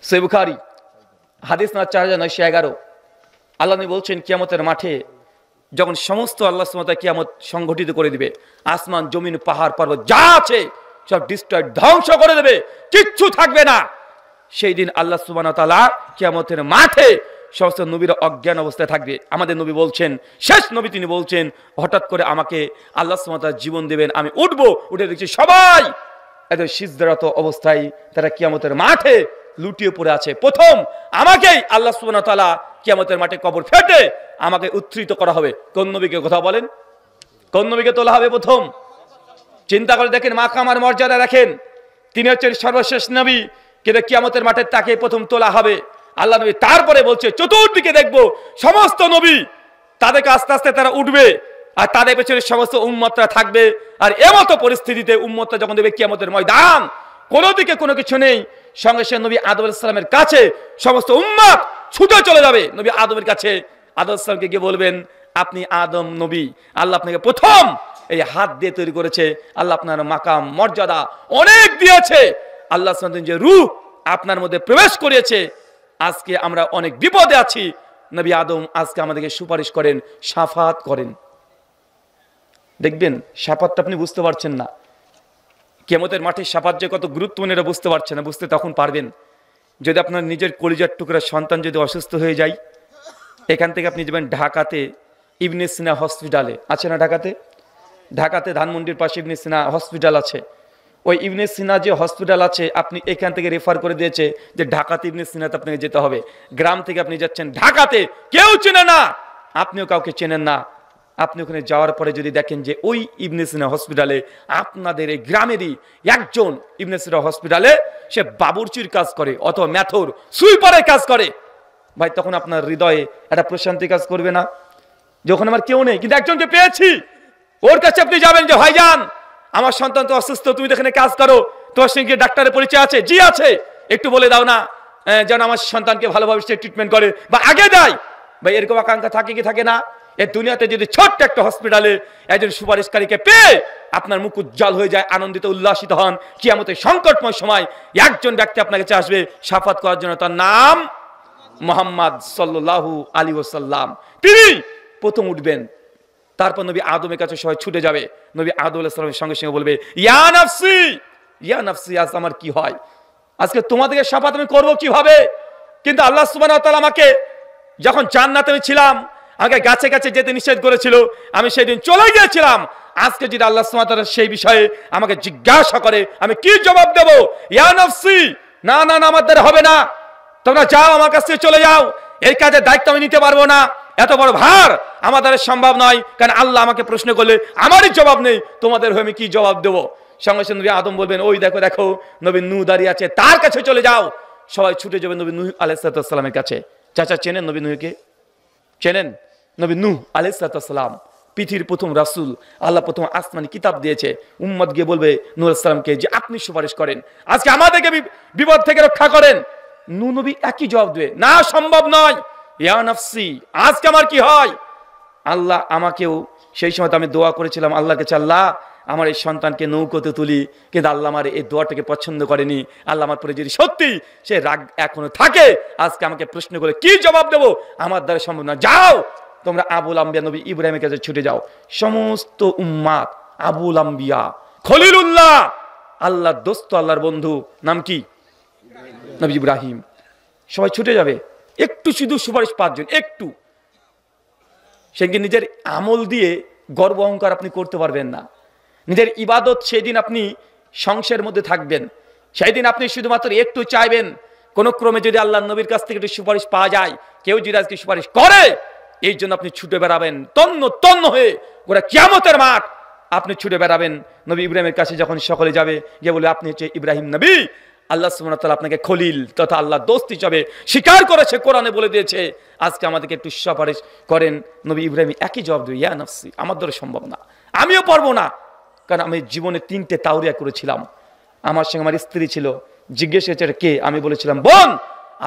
সহিহ বুখারী হাদিস না 4911। আল্লাহ নবী বলছেন কিয়ামতের মাঠে যখন সমস্ত আল্লাহ সুবহানাহু ওয়া তাআলা কিয়ামত সংগঠিত করে দিবে, আসমান, জমিন, পাহাড়, পর্বত যা আছে সব ডিস্ট্রয়, ধ্বংস করে দেবে, কিচ্ছু থাকবে না। সেই দিন আল্লাহ সুবহানাহু ওয়া তাআলা কিয়ামতের মাঠে সমস্ত নবীরা অজ্ঞান অবস্থায় থাকবে। আমাদের নবী বলছেন, শেষ নবী তিনি বলছেন, হঠাৎ করে আমাকে আল্লাহ সুবহানাহু ওয়া তাআলা জীবন দেবেন, আমি উঠবো, উঠে দেখছি সবাই এদের সিজদারত অবস্থায় তারা কিয়ামতের মাঠে লুটিয়ে পড়ে আছে। প্রথম আমাকেই আল্লাহ সুবহানাহু ওয়া তাআলা কিয়ামতের মাঠে কবর ফেটে আমাকে উত্থিত করা হবে। কোন নবীকে কথা বলেন? কোন নবীকে তোলা হবে প্রথম? চিন্তা করে দেখেন, মাকাম আর মর্যাদা দেখেন, তিনি হচ্ছেন সর্বশেষ নবী, কিন্তু কিয়ামতের মাঠে তাকে প্রথম তোলা হবে। আল্লাহ নবী তারপরে বলছে চতুর্দিকে দেখবো সমস্ত নবী, তাদেরকে আস্তে আস্তে তারা উঠবে, আর তাদের পেছনে সমস্ত উম্মতরা থাকবে। আর এমতো পরিস্থিতিতে উম্মতরা যখন দেবে কিয়ামতের ময়দান, কোনো দিকে কোনো কিছু নেই, সঙ্গে সঙ্গে নবী আদম আলাইহিস সালামের কাছে সমস্ত উম্মত ছুটে চলে যাবে নবী আদমের কাছে। আদম আলাইহিস সালামকে গিয়ে বলবেন, আপনি আদম নবী, আল্লাহ আপনাকে প্রথম এই হাত দিয়ে তৈরি করেছে। আল্লাহ আপনার মাকাম মর্যাদা অনেক দিয়েছে। আল্লাহ যে রূহ আপনার মধ্যে প্রবেশ করিয়েছে। আজকে আমরা অনেক বিপদে আছি। নবী আদম আজকে আমাদেরকে সুপারিশ করেন, শাফাত করেন। দেখবেন শাফাতটা আপনি বুঝতে পারছেন না, কিয়ামতের মাঠে শাফাত যে কত গুরুত্বপূর্ণ এটা বুঝতে পারছেন না। বুঝতে তখন পারবেন যদি আপনার নিজের কলিজার টুকরা সন্তান যদি অসুস্থ হয়ে যায়। এখান থেকে আপনি যাবেন ঢাকাতে ইবনে সিনা হসপিটালে, আছে না ঢাকাতে? ঢাকাতে ধানমন্ডির পাশে ইবনে সিনা হসপিটাল আছে। ওই ইবনে সিনা যে হসপিটাল আছে, আপনি এখান থেকে রেফার করে দিয়েছে যে ঢাকাতে ইবনে সিনাতে আপনাকে যেতে হবে। গ্রাম থেকে আপনি যাচ্ছেন ঢাকাতে, কেউ চেনে না, আপনিও কাউকে চেনেন না। আপনি ওখানে যাওয়ার পরে যদি দেখেন যে ওই ইবনে সিনা হসপিটালে আপনাদের এই গ্রামেরই একজন ইবনে সিনা হসপিটালে সে বাবুর্চির কাজ করে অথবা ম্যাথর সুইপারের কাজ করে, ভাই তখন আপনার হৃদয়ে একটা প্রশান্তি কাজ করবে না? যখন আমার কেউ নেই কিন্তু একজনকে পেয়েছি, ওর কাছে আপনি যাবেন যে ভাইজান আমার সন্তান তো অসুস্থ, তুমি তো এখানে কাজ করো, তোমার সঙ্গে ডাক্তারের পরিচয় আছে? জি আছে, একটু বলে দাও না যেন আমার সন্তানকে ভালোভাবে সে ট্রিটমেন্ট করে বা আগে দেয়। ভাই এরকম আকাঙ্ক্ষা থাকে কি থাকে না? এই দুনিয়াতে যদি ছোট্ট একটা হসপিটালে একজন সুপারিশকারীকে পেয়ে আপনার মুখ উজ্জ্বল হয়ে যায়, আনন্দিত উল্লাসিত হন, কিয়ামতের সংকটময় সময় একজন ব্যক্তি আপনার কাছে আসবে শাফাত করার জন্য, তার নাম মুহাম্মদ সাল্লাল্লাহু আলাইহি ওয়াসাল্লাম। তিনি প্রথম উঠবেন, তারপর নবী আদমের কাছে সবাই ছুটে যাবে। নবী আদম আলাইহিস সালামের সঙ্গে সঙ্গে বলবে ইয়া নাফসি, ইয়া নাফসি, আজ আমার কি হয়, আজকে তোমাদেরকে শাফাত আমি করবো কিভাবে? কিন্তু আল্লাহ সুবহানাহু ওয়া তাআলা আমাকে যখন জান্নাতে আমি ছিলাম, আমাকে গাছে গাছে যেতে নিষেধ করেছিল, আমি সেদিন চলে গিয়েছিলাম। আজকে যদি আল্লাহ সুবহানাহু ওয়া তাআলা সেই বিষয়ে আমাকে জিজ্ঞাসা করে, আমি কি জবাব দেব? ইয়া নাফসি, না না না, আমার দ্বারা হবে না, তোমরা যাও, আমার কাছ থেকে চলে যাও, এই কাজের দায়িত্ব আমি নিতে পারবো না, এত বড় ভার আমাদের সম্ভব নয়, কারণ আল্লাহ আমাকে প্রশ্ন করলে আমারই জবাব নেই, তোমাদের হয়ে আমি কি জবাব দেবো? সঙ্গে সঙ্গে নবী আদম বলবেন ওই দেখো দেখো নবী নূহ দাঁড়িয়ে আছে, তার কাছে চলে যাও। সবাই ছুটে যাবে নবী নূহ আলাইহিস সালামের কাছে। চাচা চেনেন নবী নূহকে? চেনেন? নবী নূহ আলাইহিস সালাম পৃথিবীর প্রথম রাসূল, আল্লাহ প্রথম আসমানি কিতাব দিয়েছে। উম্মত গিয়ে বলবে নূহ আলাইহিস সালামকে যে আপনি সুপারিশ করেন, আজকে আমাদেরকে বিপদ থেকে রক্ষা করেন। নূহ নবী একই জবাব দেবে, না সম্ভব নয়, ইয়া নাফসি, আজকে আমার কি হয়? আল্লাহ আমাকেও সেই সময় আমি দোয়া করেছিলাম আল্লাহর কাছে, আল্লাহ আমার এই সন্তানকে নৌকোতে তুলি, কিন্তু আল্লাহ আমার এই দোয়াটাকে পছন্দ করেনি। আল্লাহ আমার পরে যদি সত্যি সে রাগ এখনো থাকে, আজকে আমাকে প্রশ্ন করে কি জবাব দেবো? আমার দ্বারা সম্ভব না। যাও তোমরা আবুল আম্বিয়া নবী ইব্রাহিমের কাছে ছুটে যাও। সমস্ত উম্মাত আবুল আম্বিয়া খলিলুল্লাহ, আল্লাহর দোস্ত, আল্লাহর বন্ধু, নাম কি? নবী ইব্রাহিম। সবাই ছুটে যাবে, একটু শুধু সুপারিশ পাঁচজন, একটু। সেদিন নিজের আমল দিয়ে গর্ব অহংকার আপনি করতে পারবেন না। নিজের ইবাদত সেদিন আপনি সংসারের মধ্যে থাকবেন, সেই দিন আপনি শুধুমাত্র একটু চাইবেন কোন ক্রমে যদি আল্লাহ নবীর কাছ থেকে একটু সুপারিশ পাওয়া যায়, কেউ যদি আজকে সুপারিশ করে, এই জন্য আপনি ছুটে বেড়াবেন তন্ন তন্ন হয়ে, গোটা কিয়ামতের মাঠ আপনি ছুটে বেড়াবেন নবী ইব্রাহিমের কাছে। যখন সকলে যাবে গিয়ে বলে আপনি হচ্ছে ইব্রাহিম নবী, আল্লাহ সুবহানাহু ওয়া তাআলা আপনাকে খলিল তথা আল্লাহ দোস্ত হিসাবে স্বীকার করেছে, কোরআনে বলে দিয়েছে, আজকে আমাদেরকে একটু সুপারিশ করেন। নবী ইব্রাহিম একই জবাব দেবে, ইয়া নাফসি, আমার দ্বারা সম্ভব না, আমিও পারবো না, কারণ আমি জীবনে 3টে তাওরিয়া করেছিলাম। আমার সঙ্গে আমার স্ত্রী ছিল, জিজ্ঞেস করেছে কে? আমি বলেছিলাম বোন।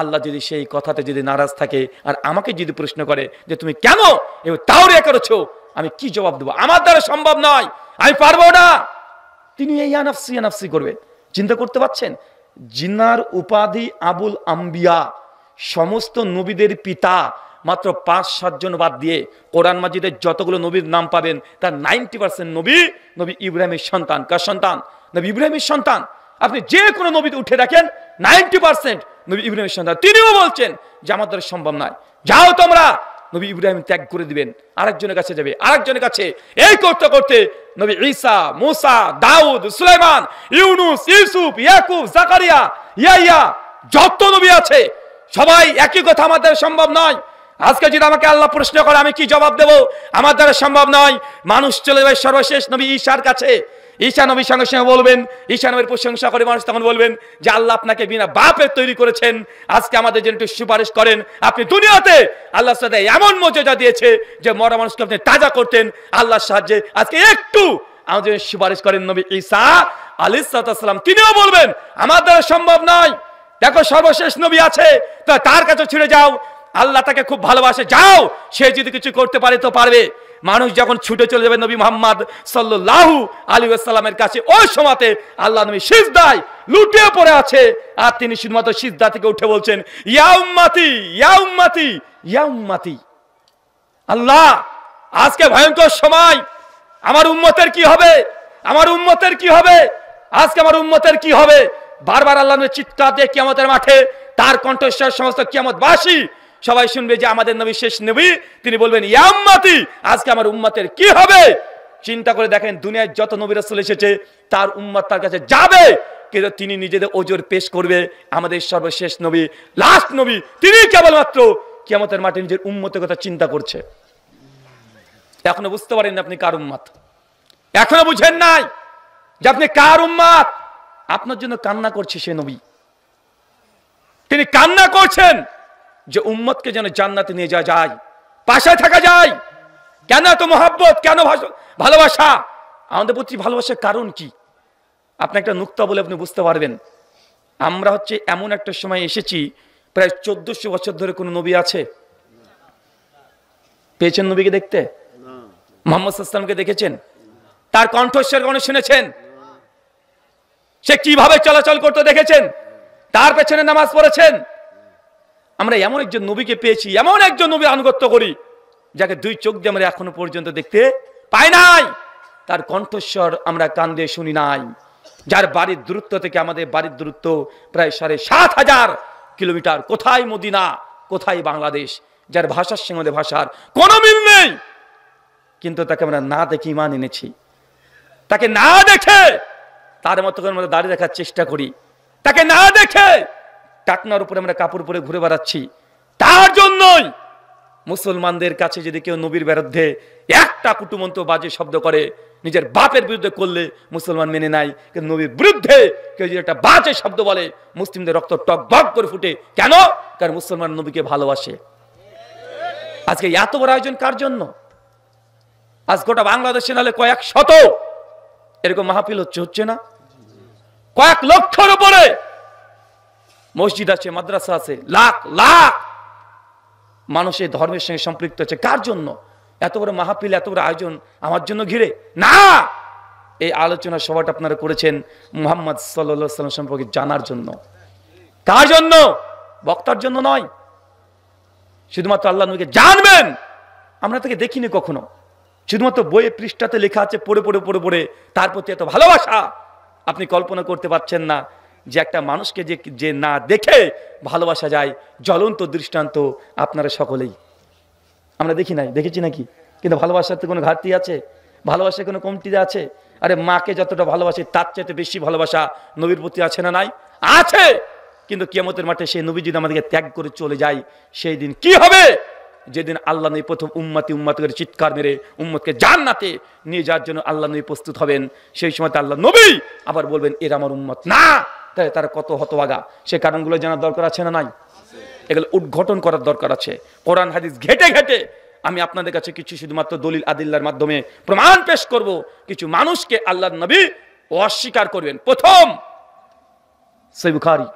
আল্লাহ যদি সেই কথাতে যদি নারাজ থাকে আর আমাকে যদি প্রশ্ন করে যে তুমি কেন এই তাওরিয়া করেছো, আমি কি জবাব দেবো? আমার দ্বারা সম্ভব নয়, আমি পারবো না। তিনি এই ইয়া নাফসি ইয়া নাফসি করবে। চিন্তা করতে পারছেন? জিন্নার উপাধি আবুল আম্বিয়া, সমস্ত নবীদের পিতা, মাত্র 5-7 জন বাদ দিয়ে কোরআন মাজিদের যতগুলো নবীর নাম পাবেন তার 90% নবী নবী ইব্রাহিমের সন্তান। কার সন্তান? নবী ইব্রাহিমের সন্তান। আপনি যে কোনো নবী উঠে দেখেন 90% নবী ইব্রাহিমের সন্তান। তিনিও বলছেন যে আমার দ্বারা সম্ভব নয়, যাও তোমরা। নবী ইব্রাহিম ত্যাগ করে দিবেন, আরেকজনের কাছে যাবে, আরেকজনের কাছে। এই করতে করতে নবী ঈসা, মুসা, দাউদ, সুলাইমান, ইউনুস, ইউসুফ, ইয়াকুব, জাকারিয়া, ইয়াহইয়া, যত নবী আছে সবাই একই কথা, আমার দ্বারা সম্ভব নয়। আজকে যদি আমাকে আল্লাহ প্রশ্ন করে আমি কি জবাব দেব? আমার দ্বারা সম্ভব নয়। মানুষ চলে যাবে সর্বশেষ নবী ঈসার কাছে। ঈসা নবীর সঙ্গে সঙ্গে বলবেন, ঈসা নবীর প্রশংসা করে মানুষ তখন বলবেন যে আল্লাহ আপনাকে বিনা বাপের তৈরি করেছেন, আজকে আমাদের জন্য একটু সুপারিশ করেন। আপনি দুনিয়াতে আল্লাহর সাথে এমন মর্যাদা দিয়েছে যে মরা মানুষকে আপনি তাজা করতেন, আল্লাহর সাহায্যে আজকে একটু আমাদের সুপারিশ করেন। নবী ঈসা আলাইহিস সালাম তিনিও বলবেন আমার দ্বারা সম্ভব নয়। দেখো সর্বশেষ নবী আছে, তো তার কাছে ছুটে যাও, আল্লাহ তাকে খুব ভালোবাসে, যাও, সে যদি কিছু করতে পারে তো পারবে। মানুষ যখন ছুটে চলে যাবে নবী মুহাম্মদ সাল্লাল্লাহু আলাইহি ওয়াসাল্লামের কাছে, ওই সময়তে আল্লাহ নবী সিজদায় লুটিয়ে পড়ে আছে, আর তিনি শুধুমাত্র সিজদা থেকে উঠে বলছেন, ইয়া উম্মতি ইয়া উম্মতি ইয়া উম্মতি। আল্লাহ, আজকে ভয়ঙ্কর সময়, আমার উম্মতের কি হবে, আমার উম্মতের কি হবে, আজকে আমার উম্মতের কি হবে। বারবার আল্লাহ নবী চিৎকার দিয়ে কিয়ামতের মাঠে তার কণ্ঠস্বর সমস্ত কিয়ামতবাসী সবাই শুনবে যে আমাদের নবী শেষ নবী, তিনি বলবেন ইয়া উম্মতি, আজকে আমার উম্মতের কি হবে। চিন্তা করে দেখেন, দুনিয়ায় যত নবী রাসূল এসেছে তার উম্মত তার কাছে যাবে, কিন্তু তিনি নিজেদের ওজর পেশ করবে। আমাদের সর্বশেষ নবী, লাস্ট নবী, তিনি কেবলমাত্র কিয়ামতের মাঠে নিজের উম্মতের কথা চিন্তা করছে। এখনো বুঝতে পারেন আপনি কার উম্মত, এখনো বুঝেন নাই যে আপনি কার উম্মত। আপনার জন্য কান্না করছে সে নবী, তিনি কান্না করছেন যে উম্মতকে যেন জান্নাতে নিয়ে যাওয়া যায়, পাশে থাকা যায়। কেন এত মহব্বত, কেন ভালোবাসা, আমাদের প্রতি ভালোবাসার কারণ কি? আপনি একটা নুক্তা বলে আপনি বুঝতে পারবেন। আমরা হচ্ছে এমন একটা সময় এসেছি, প্রায় 1400 বছর ধরে কোন নবী আছে পেয়েছেন নবীকে দেখতে? মুহাম্মদ সাল্লাল্লাহু আলাইহি ওয়াসাল্লামকে দেখেছেন? তার কণ্ঠস্বর কখনো শুনেছেন? সে কিভাবে চলাচল করতে দেখেছেন? তার পেছনে নামাজ পড়েছেন? আমরা এমন একজন নবীকে পেয়েছি, এমন একজন নবী আনুগত্য করি যাকে দুই চোখ দিয়ে আমরা এখনো পর্যন্ত দেখতে পাই নাই, তার কণ্ঠস্বর আমরা কান দিয়ে শুনি নাই, যার বাড়ির দূরত্ব থেকে আমাদের বাড়ির দূরত্ব প্রায় ৭,৫০০ কিলোমিটার। কোথায় মদিনা, কোথায় বাংলাদেশ, যার ভাষার সঙ্গে আমাদের ভাষার কোনো মিল নেই, কিন্তু তাকে আমরা না দেখে ঈমান এনেছি। তাকে না দেখে তার মতো করে আমরা দাঁড়িয়ে রাখার চেষ্টা করি, তাকে না দেখে টাকনার উপরে আমরা কাপড় পরে ঘুরে বেড়াচ্ছি। তার জন্যই মুসলমানদের কাছে যদি কেউ নবীর বিরুদ্ধে একটা কুটুমন্ত বাজে শব্দ করে, নিজের বাপের বিরুদ্ধে করলে মুসলমান মেনে নাই, কিন্তু নবীর বিরুদ্ধে কেউ যদি একটা বাজে শব্দ বলে মুসলিমদের রক্ত টক বক করে ফুটে। কেন? কারণ মুসলমান নবীকে ভালোবাসে। আজকে এত বড় আয়োজন কার জন্য? আজ গোটা বাংলাদেশে নাহলে কয়েক শত এরকম মাহফিল হচ্ছে না? কয়েক লক্ষের উপরে মসজিদ আছে, মাদ্রাসা আছে, লাখ লাখ মানুষের ধর্মের সঙ্গে সম্পৃক্ত আছে। কার জন্য এত বড় মাহফিল, এত বড় আয়োজন? আমার জন্য ঘিরে না। এই আলোচনা সভাটা আপনারা করেছেন মুহাম্মদ সাল্লাল্লাহু আলাইহি ওয়াসাল্লাম সম্পর্কে জানার জন্য। কার জন্য? বক্তার জন্য নয়, শুধুমাত্র আল্লাহ নবীকে জানবেন। আমরা তাকে দেখিনি কখনো, শুধুমাত্র বইয়ে পৃষ্ঠাতে লেখা আছে, পড়ে পড়ে পড়ে পড়ে তার প্রতি এত ভালোবাসা। আপনি কল্পনা করতে পারছেন না যে একটা মানুষকে যে না দেখে ভালোবাসা যায়, জ্বলন্ত দৃষ্টান্ত আপনারা সকলেই। আমরা দেখি নাই, দেখেছি নাকি? কিন্তু ভালোবাসাতে কোনো ঘাটতি আছে? ভালোবাসার কোনো কমতি আছে? আরে মাকে যতটা ভালোবাসে তার চাইতে বেশি ভালোবাসা নবীর প্রতি আছে না নাই? আছে। কিন্তু কিয়ামতের মাঠে সেই নবী যদি আমাদেরকে ত্যাগ করে চলে যায়, সেই দিন কি হবে? যেদিন আল্লাহ নবী প্রথম উম্মতি উম্মতি করে চিৎকার মেরে উম্মতকে জান্নাতে নিয়ে যাওয়ার জন্য আল্লাহ নবী প্রস্তুত হবেন, সেই সময় আল্লাহ নবী আবার বলবেন এরা আমার উম্মত না। তাই তারা কত হতভাগা, সে কারণগুলো জানার দরকার আছে না নাই? এগুলো উদ্ঘাটন করার দরকার আছে। কোরআন হাদিস ঘেটে ঘেটে আমি আপনাদের কাছে কিছু শুধুমাত্র দলিল আদিল্লার মাধ্যমে প্রমাণ পেশ করব। কিছু মানুষকে আল্লাহর নবী অস্বীকার করবেন। প্রথম সহিহ বুখারী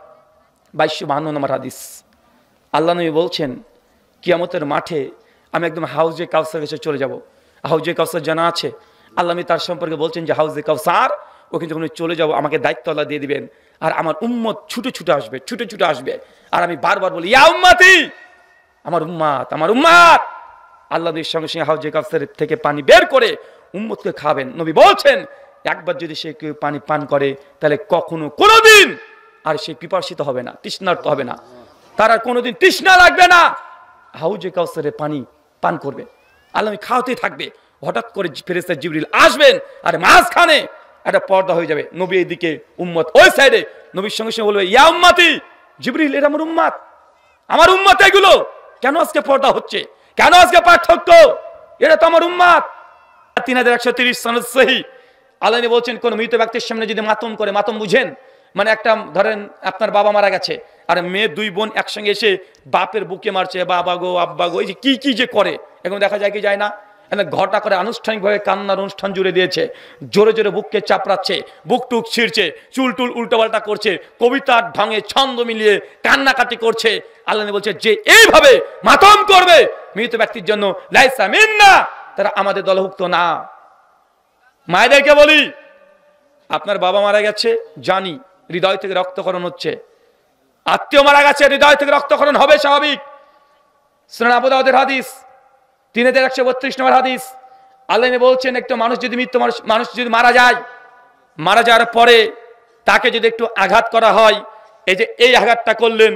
2252 নম্বর হাদিস, আল্লাহ নবী বলছেন কিয়ামতের মাঠে আমি একদম হাউজে কাউসার কাছে চলে যাব। হাউজে কাউসার জানা আছে? আল্লাহ নবী তার সম্পর্কে বলছেন যে হাউজে কাউসার, ওখানে যখন চলে যাব আমাকে দায়িত্ব আল্লাহ দিয়ে দিবেন, আর আমার উম্মত ছুটে ছুটে আসবে, ছুটে ছুটে আসবে, আর আমি বারবার বলি ইয়া উম্মতি, আমার উম্মত, আমার উম্মত। আল্লাহ নবীর সঙ্গে সঙ্গে হাউজে কাউসার থেকে পানি বের করে উম্মতকে খাবেন। নবী বলছেন একবার যদি সে কেউ পানি পান করে তাহলে কখনো কোনোদিন আর সে পিপাসিত হবে না, তৃষ্ণার্ত হবে না, তার আর কোনোদিন তৃষ্ণা লাগবে না। হাউজে কাউসারের পানি পান করবে, আল্লাহ খাওয়াতেই থাকবে। হঠাৎ করে ফেরেশতা জিবরিল আসবেন, আর মাঝখানে একটা পর্দা হয়ে যাবে, নবী এইদিকে, উম্মত ওই সাইডে। নবীর সঙ্গে সঙ্গে বলবে ইয়া উম্মতি, জিবরিল এরা আমার উম্মত, আমার উম্মত এগুলো। কেন আজকে পর্দা হচ্ছে? কেন আজকে পার্থক্য? এরা তো আমার উম্মত। 3130 সনদ সহিহ। আল্লাহ বলছেন কোন মৃত ব্যক্তির সামনে যদি মাতম করে, মাতম বুঝেন মানে একটা ধরেন আপনার বাবা মারা গেছে, আর মেয়ে দুই বোন একসঙ্গে এসে বাপের বুকে মারছে, বাবা গো আব্বা গো, এই যে কি যে করে, এখন দেখা যায় কি যায় না? ঘটা করে আনুষ্ঠানিকভাবে কান্নার অনুষ্ঠান জুড়ে দিয়েছে, জোরে জোরে বুককে চাপড়াচ্ছে, বুক টুক ছিঁড়ছে, চুল টুল উল্টোপাল্টা করছে, কবিতার ঢঙে ছন্দ মিলিয়ে কান্নাকাটি করছে। আল্লাহ বলছে যে এইভাবে মাতম করবে মৃত ব্যক্তির জন্য লাইসা মিন্না, তারা আমাদের দলভুক্ত না। মায়েদেরকে বলি, আপনার বাবা মারা গেছে জানি, হৃদয় থেকে রক্তক্ষরণ হচ্ছে, আত্মীয় মারা গেছে হৃদয় থেকে রক্তক্ষরণ হবে, স্বাভাবিক। সুনান আবু দাউদের হাদিস 3132 নম্বর হাদিস, আল্লাহ বলছেন একটু মানুষ যদি মানুষ যদি মারা যায়, মারা যাওয়ার পরে তাকে যদি একটু আঘাত করা হয়, এই যে এই আঘাতটা করলেন,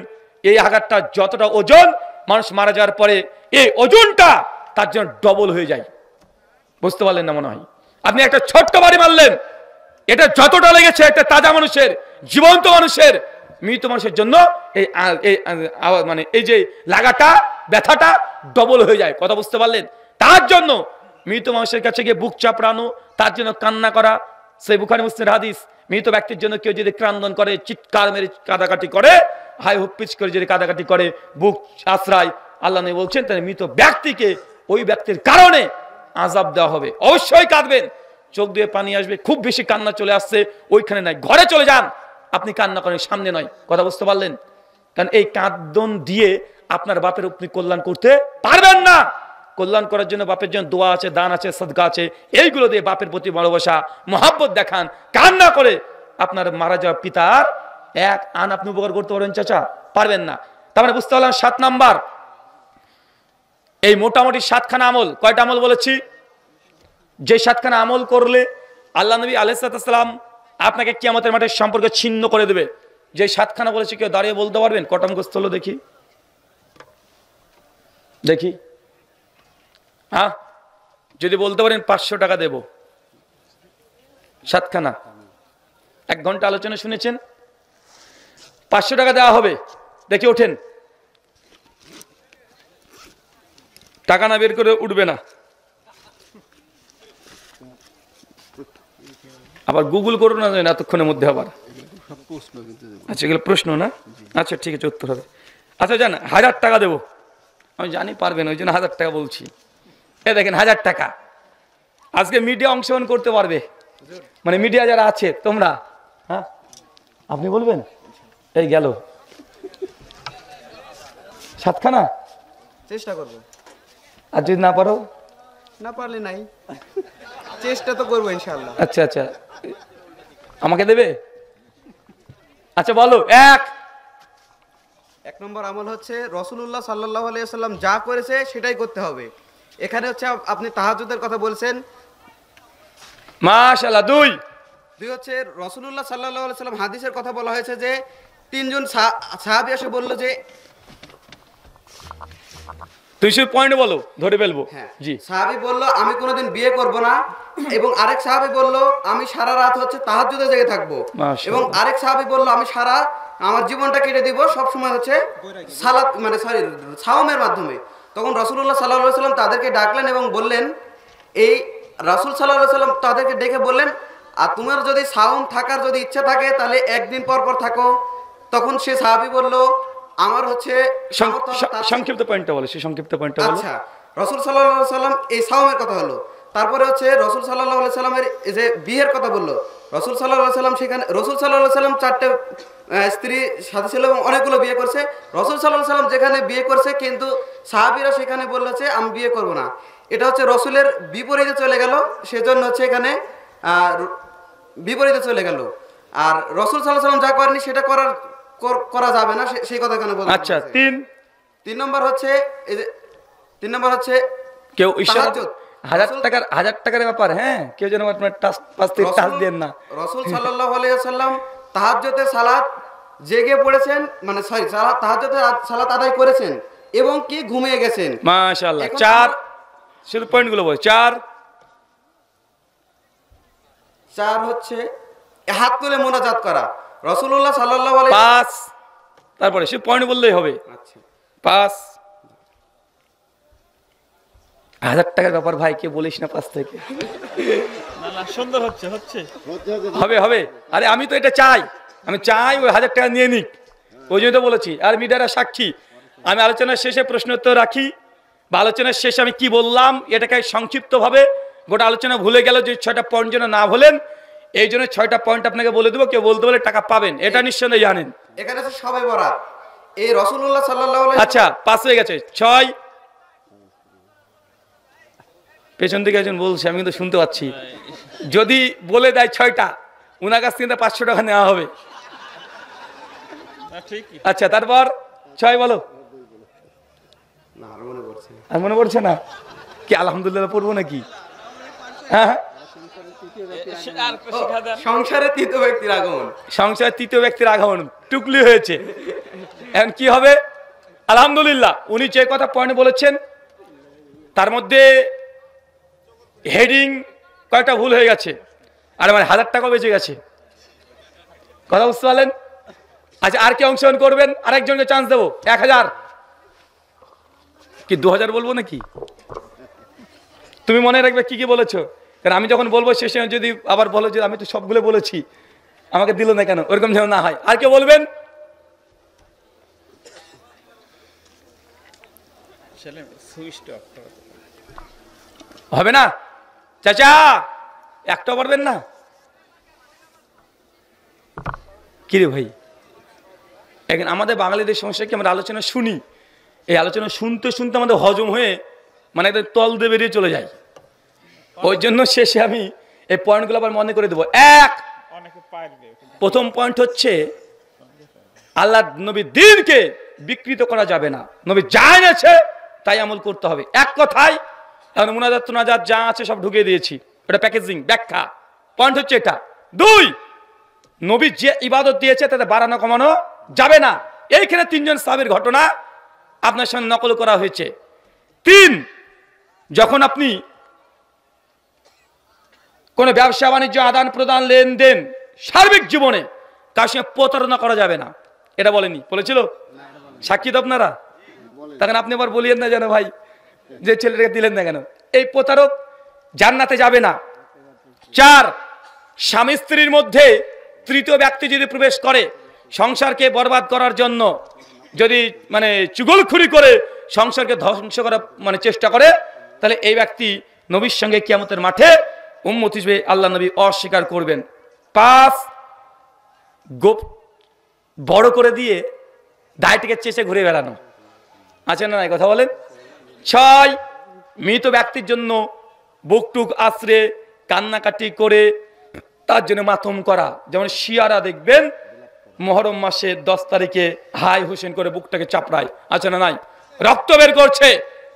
এই আঘাতটা যতটা ওজন, মানুষ মারা যাওয়ার পরে এই ওজনটা তার জন্য ডবল হয়ে যায়। বুঝতে পারলেন না মনে হয়? আপনি একটা ছোট্ট বাড়ি মারলেন, এটা যতটা লেগেছে একটা তাজা মানুষের, জীবন্ত মানুষের, মৃত মানুষের জন্য এই মানে এই যে লাগাটা, ব্যথাটা ডবল হয়ে যায়। কথা বুঝতে পারলেন? তার জন্য মৃত মানুষের কাছে গিয়ে বুক চাপড়ানো, তার জন্য কান্না করা, সেই বুখারী মুসলিমের হাদিস। মৃত ব্যক্তির জন্য কেউ যদি ক্রান্দন করে, চিৎকার মেরে কাঁদাকাটি করে, হাই হুপ্পিচ করে যদি কাঁদাকাটি করে, বুক আশ্রয়, আল্লাহ নবী বলছেন তাহলে মৃত ব্যক্তিকে ওই ব্যক্তির কারণে আযাব দেওয়া হবে। অবশ্যই কাঁদবেন, চোখ দিয়ে পানি আসবে, খুব বেশি কান্না চলে আসছে ওইখানে নাই, ঘরে চলে যান, আপনি কান্না করেন, সামনে নয়। কথা বুঝতে পারলেন? কারণ এই কাঁদন দিয়ে আপনার বাপের আপনি কল্যাণ করতে পারবেন না। কল্যাণ করার জন্য বাপের জন্য দোয়া আছে, দান আছে, সদকা আছে, এইগুলো দিয়ে বাপের প্রতি ভালোবাসা, মহাব্বত দেখান। কান্না করে আপনার মারা যাওয়া পিতার এক আন আপনি উপকার করতে পারবেন চাচা? পারবেন না। তার মানে বুঝতে পারলাম 7 নাম্বার, এই মোটামুটি 7খানা আমল। কয়টা আমল বলেছি? যে 7খানা আমল করলে আল্লাহ নবী আলাইহিস সালাম আপনাকে কিয়ামতের মাঠে সম্পর্ক ছিন্ন করে দেবে। যে 7খানা বলেছি, কেউ দাঁড়িয়ে বলতে পারবেন? কটা মুখস্থ হলো দেখি দেখি। হ্যাঁ, যদি বলতে পারেন 500 টাকা দেব। 7খানা, 1 ঘন্টা আলোচনা শুনেছেন, 500 টাকা দেওয়া হবে। দেখি ওঠেন, টাকা না বের করে উঠবে না। আবার গুগল করো না এতক্ষণের মধ্যে আবার। আচ্ছা, এগুলো প্রশ্ন না? আচ্ছা ঠিক আছে, উত্তর হবে। আচ্ছা জান, 1000 টাকা দেবো। আমি জানি পারবেন, ওই জন্য 1000 টাকা বলছি। এ দেখেন 1000 টাকা। আজকে মিডিয়া অংশগ্রহণ করতে পারবে, মানে মিডিয়া যারা আছে তোমরা। হ্যাঁ, আপনি বলবেন? এই গেল 7খানা, চেষ্টা করবো। আর যদি না পারো? না পারলে নাই, চেষ্টা তো করবো ইনশাআল্লাহ। আচ্ছা আচ্ছা, আমাকে দেবে? আচ্ছা বলো। 1 নম্বর আমল হচ্ছে রাসূলুল্লাহ সাল্লাল্লাহু আলাইহি ওয়াসাল্লাম যা করেছে সেটাই করতে হবে। এখানে হচ্ছে আপনি তাহাজ্জুদের কথা বলছেন, মাশাআল্লাহ। 2 হচ্ছে রাসূলুল্লাহ সাল্লাল্লাহু আলাইহি ওয়াসাল্লাম হাদিসের কথা বলা হয়েছে যে 3 জন সাহাবী এসে বলল যে, তুই শুধু পয়েন্ট বলো, ধরে ফেলবো। হ্যাঁ জি। সাহাবী বলল আমি কোনোদিন বিয়ে করব না, এবং আরেক সাহাবী বলল আমি সারা রাত হচ্ছে তাহাজ্জুদে জেগে থাকবো, মাশাআল্লাহ। এবং আরেক সাহাবী বলল আমি আমার জীবনটা কেটে দিব সব সময় হচ্ছে সালাত মানে সাওমের মাধ্যমে। তখন রাসূলুল্লাহ সাল্লাল্লাহু আলাইহি ওয়াসাল্লাম তাদেরকে ডাকলেন এবং বললেন, এই রাসূল সাল্লাল্লাহু আলাইহি ওয়াসাল্লাম তাদেরকে ডেকে বললেন, আর তোমার যদি সাওম থাকার যদি ইচ্ছা থাকে তাহলে একদিন পর পর থাকো। তখন সে সাহাবী বলল আমার হচ্ছে সংক্ষিপ্ত পয়েন্টটা বলো, সে সংক্ষিপ্ত পয়েন্টটা বলো। আচ্ছা, রাসূল সাল্লাল্লাহু আলাইহি ওয়াসাল্লাম এই সাওমের কথা হলো। তারপরে হচ্ছে রাসূল সাল্লাল্লাহু আলাইহি সাল্লামের যে বিয়ের কথা বললো। রাসূল সাল্লাল্লাহু আলাইহি সাল্লাম সেখানে রাসূল সাল্লাল্লাহু আলাইহি সাল্লাম 4টে স্ত্রী সাথে ছিল এবং অনেকগুলো বিয়ে করছে। রাসূল সাল্লাল্লাহু আলাইহি সাল্লাম যেখানে বিয়ে করছে কিন্তু সাহাবীরা সেখানে বলল যে আমি বিয়ে করব না। এটা হচ্ছে রাসূলের বিপরীতে চলে গেল, সেজন্য হচ্ছে এখানে বিপরীতে চলে গেল। আর রাসূল সাল্লাল্লাহু আলাইহি সাল্লাম যা করেনি সেটা করা যাবে না, সেই কথা এখানে বলা। আচ্ছা, 3 নম্বর হচ্ছে এই যে 3 নম্বর হচ্ছে কেউ ইশারাত 1000 টাকার ব্যাপার। হ্যাঁ, কেউ যেন আপনার পাশ থেকে টাচ দেন না। রাসূল সাল্লাল্লাহু আলাইহি ওয়াসাল্লাম তাহাজ্জুদের সালাত জেগে পড়েছেন, মানে তাহাজ্জুদের সালাত আদায় করেছেন এবং কি ঘুমিয়ে গেছেন। মাশাআল্লাহ। 4 শুধু পয়েন্টগুলো বল। 4 হচ্ছে হাত তুলে মোনাজাত করা। রাসূলুল্লাহ সাল্লাল্লাহু আলাইহি 5 তারপরে শুধু পয়েন্ট বললেই হবে। আচ্ছা 5 1000 টাকার ব্যাপার ভাই, কে বলিস না 5 থেকে। না সুন্দর হচ্ছে হবে হবে। আরে আমি তো এটা চাই, আমি চাই ওই 1000 টাকা নিয়ে নিক, ওই জন্য তো বলেছি। আর মিডিয়ারা সাক্ষী, আমি আলোচনার শেষে প্রশ্ন উত্তর রাখি, বা আলোচনার শেষে আমি কি বললাম এটাকে সংক্ষিপ্তভাবে, গোটা আলোচনা ভুলে গেল যে 6টা পয়েন্ট যেন না ভুলেন, এই জন্য 6টা পয়েন্ট আপনাকে বলে দেবো, কেউ বলতে বলে টাকা পাবেন, এটা নিশ্চয়ই জানেন। এখানে আছে সবে বরাত, এই রাসূলুল্লাহ সাল্লাল্লাহু আলাইহি। আচ্ছা 5 হয়ে গেছে। 6 পেছন থেকে একজন বলছে, আমি কিন্তু শুনতে পাচ্ছি, যদি বলে দেয় 6টা, ওনার কাছ থেকে 500 টাকা নেওয়া হবে। না, ঠিকই। আচ্ছা, তারপর 6 বলো। না আর মনে পড়ছে না। আর মনে পড়ছে না কি? আলহামদুলিল্লাহ পড়বো নাকি? হ্যাঁ, আর একটু শিখা দেন। সংসারে তৃতীয় ব্যক্তির আগমন। সংসার তৃতীয় ব্যক্তির আগমন টুকলি হয়েছে, এখন কি হবে? আলহামদুলিল্লাহ, উনি যে কথা পয়েন্ট বলেছেন তার মধ্যে হেডিং কয়েকটা ভুল হয়ে গেছে, আর আমার 1000 টাকা বেঁচে গেছে। কথা বুঝতে পারলেন? আচ্ছা, আর কে অংশগ্রহণ করবেন? আরেকজনকে চান্স দেবো, 1000 কি 2000 বলবো নাকি? তুমি মনে রাখবে কি কি বলেছো, কারণ আমি যখন বলবো শেষে যদি আবার বলো যে আমি তো সবগুলো বলেছি, আমাকে দিল না কেন, ওরকম যেন না হয়। আর কে বলবেন? ছেলে সুইচটা অফ করো। হবে না চাচা, একটা পারবেন না? কিরে ভাই, এখন আমাদের বাঙালিদের সমস্যা কি, আমরা আলোচনা শুনি, এই আলোচনা শুনতে শুনতে আমাদের হজম হয়ে মানে একদম তল দিয়ে বেরিয়ে চলে যায়। ওই জন্য শেষে আমি এই পয়েন্টগুলো আবার মনে করে দেবো। অনেকে পারবে। প্রথম পয়েন্ট হচ্ছে, আল্লাহ নবীর দ্বীনকে বিকৃত করা যাবে না, নবী যা এনেছে তাই আমল করতে হবে। এক কথায় এখন মুনাজাত তুনাজাত যা আছে সব ঢুকিয়ে দিয়েছি, এটা প্যাকেজিং ব্যাখ্যা। পয়েন্ট হচ্ছে এটা। 2, নবী যে ইবাদত দিয়েছে তাতে বাড়ানো কমানো যাবে না। এইখানে 3 জন সাহাবীর ঘটনা আপনার সঙ্গে নকল করা হয়েছে। 3, যখন আপনি কোনো ব্যবসা বাণিজ্য আদান প্রদান লেনদেন সার্বিক জীবনে তার সঙ্গে প্রতারণা করা যাবে না, এটা বলেনি? বলেছিল? সাক্ষী তো আপনারা, তখন আপনি আবার বলিয়েন না যেন ভাই যে ছেলেটাকে দিলেন না কেন। এই প্রতারক জান্নাতে যাবে না। 4, স্বামী স্ত্রীর মধ্যে তৃতীয় ব্যক্তি যদি প্রবেশ করে সংসারকে বরবাদ করার জন্য, যদি মানে চুগলখুরি করে সংসারকে ধ্বংস করার মানে চেষ্টা করে, তাহলে এই ব্যক্তি নবীর সঙ্গে কিয়ামতের মাঠে উম্মত হিসেবে আল্লাহ নবী অস্বীকার করবেন। 5, গোপ বড় করে দিয়ে দায়টিকে চেষে ঘুরে বেড়ানো আছে না নাই, কথা বলেন? 6, মৃত ব্যক্তির জন্য বুকটুক আশ্রে কান্নাকাটি করে তার জন্য মাতম করা। যেমন শিয়ারা দেখবেন মহরম মাসে 10 তারিখে হাই হুসেন করে বুকটাকে চাপড়ায়, আছে না নাই? রক্ত বের করছে,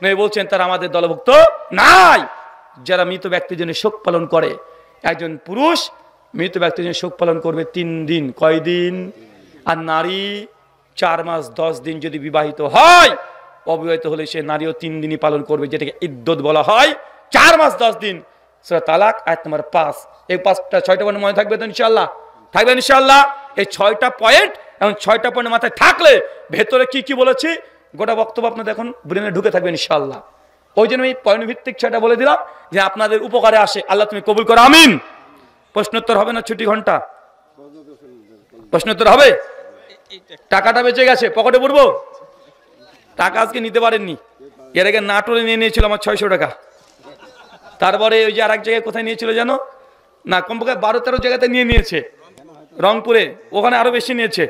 নবী বলছেন তারা আমাদের দলভুক্ত নাই। যারা মৃত ব্যক্তির জন্য শোক পালন করে, একজন পুরুষ মৃত ব্যক্তির জন্য শোক পালন করবে 3 দিন। কয় দিন? আর নারী 4 মাস 10 দিন যদি বিবাহিত হয়, অবিবাহিত হলে সে নারীও 3 দিনই পালন করবে, যেটাকে ইদ্দত বলা হয়। 4 মাস 10 দিন, সূরা তালাক আয়াত নম্বর 5। এই 6টা পয়েন্ট মনে থাকবে তো ইনশাআল্লাহ? থাকবে ইনশাআল্লাহ। এই 6টা পয়েন্ট এবং 6টা পয়েন্ট মাথায় থাকলে ভেতরে কি কি বলেছি গোটা বক্তব্য আপনাদের এখন ব্রেনে ঢুকে থাকবে ইনশাআল্লাহ। ওই জন্য এই পয়েন্ট ভিত্তিক 6টা বলে দিলাম যে আপনাদের উপকারে আসে। আল্লাহ তুমি কবুল করো, আমিন। প্রশ্নোত্তর হবে না? ছুটি ঘন্টা প্রশ্নোত্তর হবে? টাকাটা বেঁচে গেছে, পকেটে পড়বো? টাকা আজকে নিতে পারেননি, এর আগে নাটোরে নিয়ে নিয়েছিল আমার 600 টাকা। তারপরে ওই যে আরেক জায়গায় কোথায় নিয়েছিল জানো না, কমপক্ষে 12-13 জায়গাতে নিয়ে নিয়েছে, রংপুরে, ওখানে আরো বেশি নিয়েছে।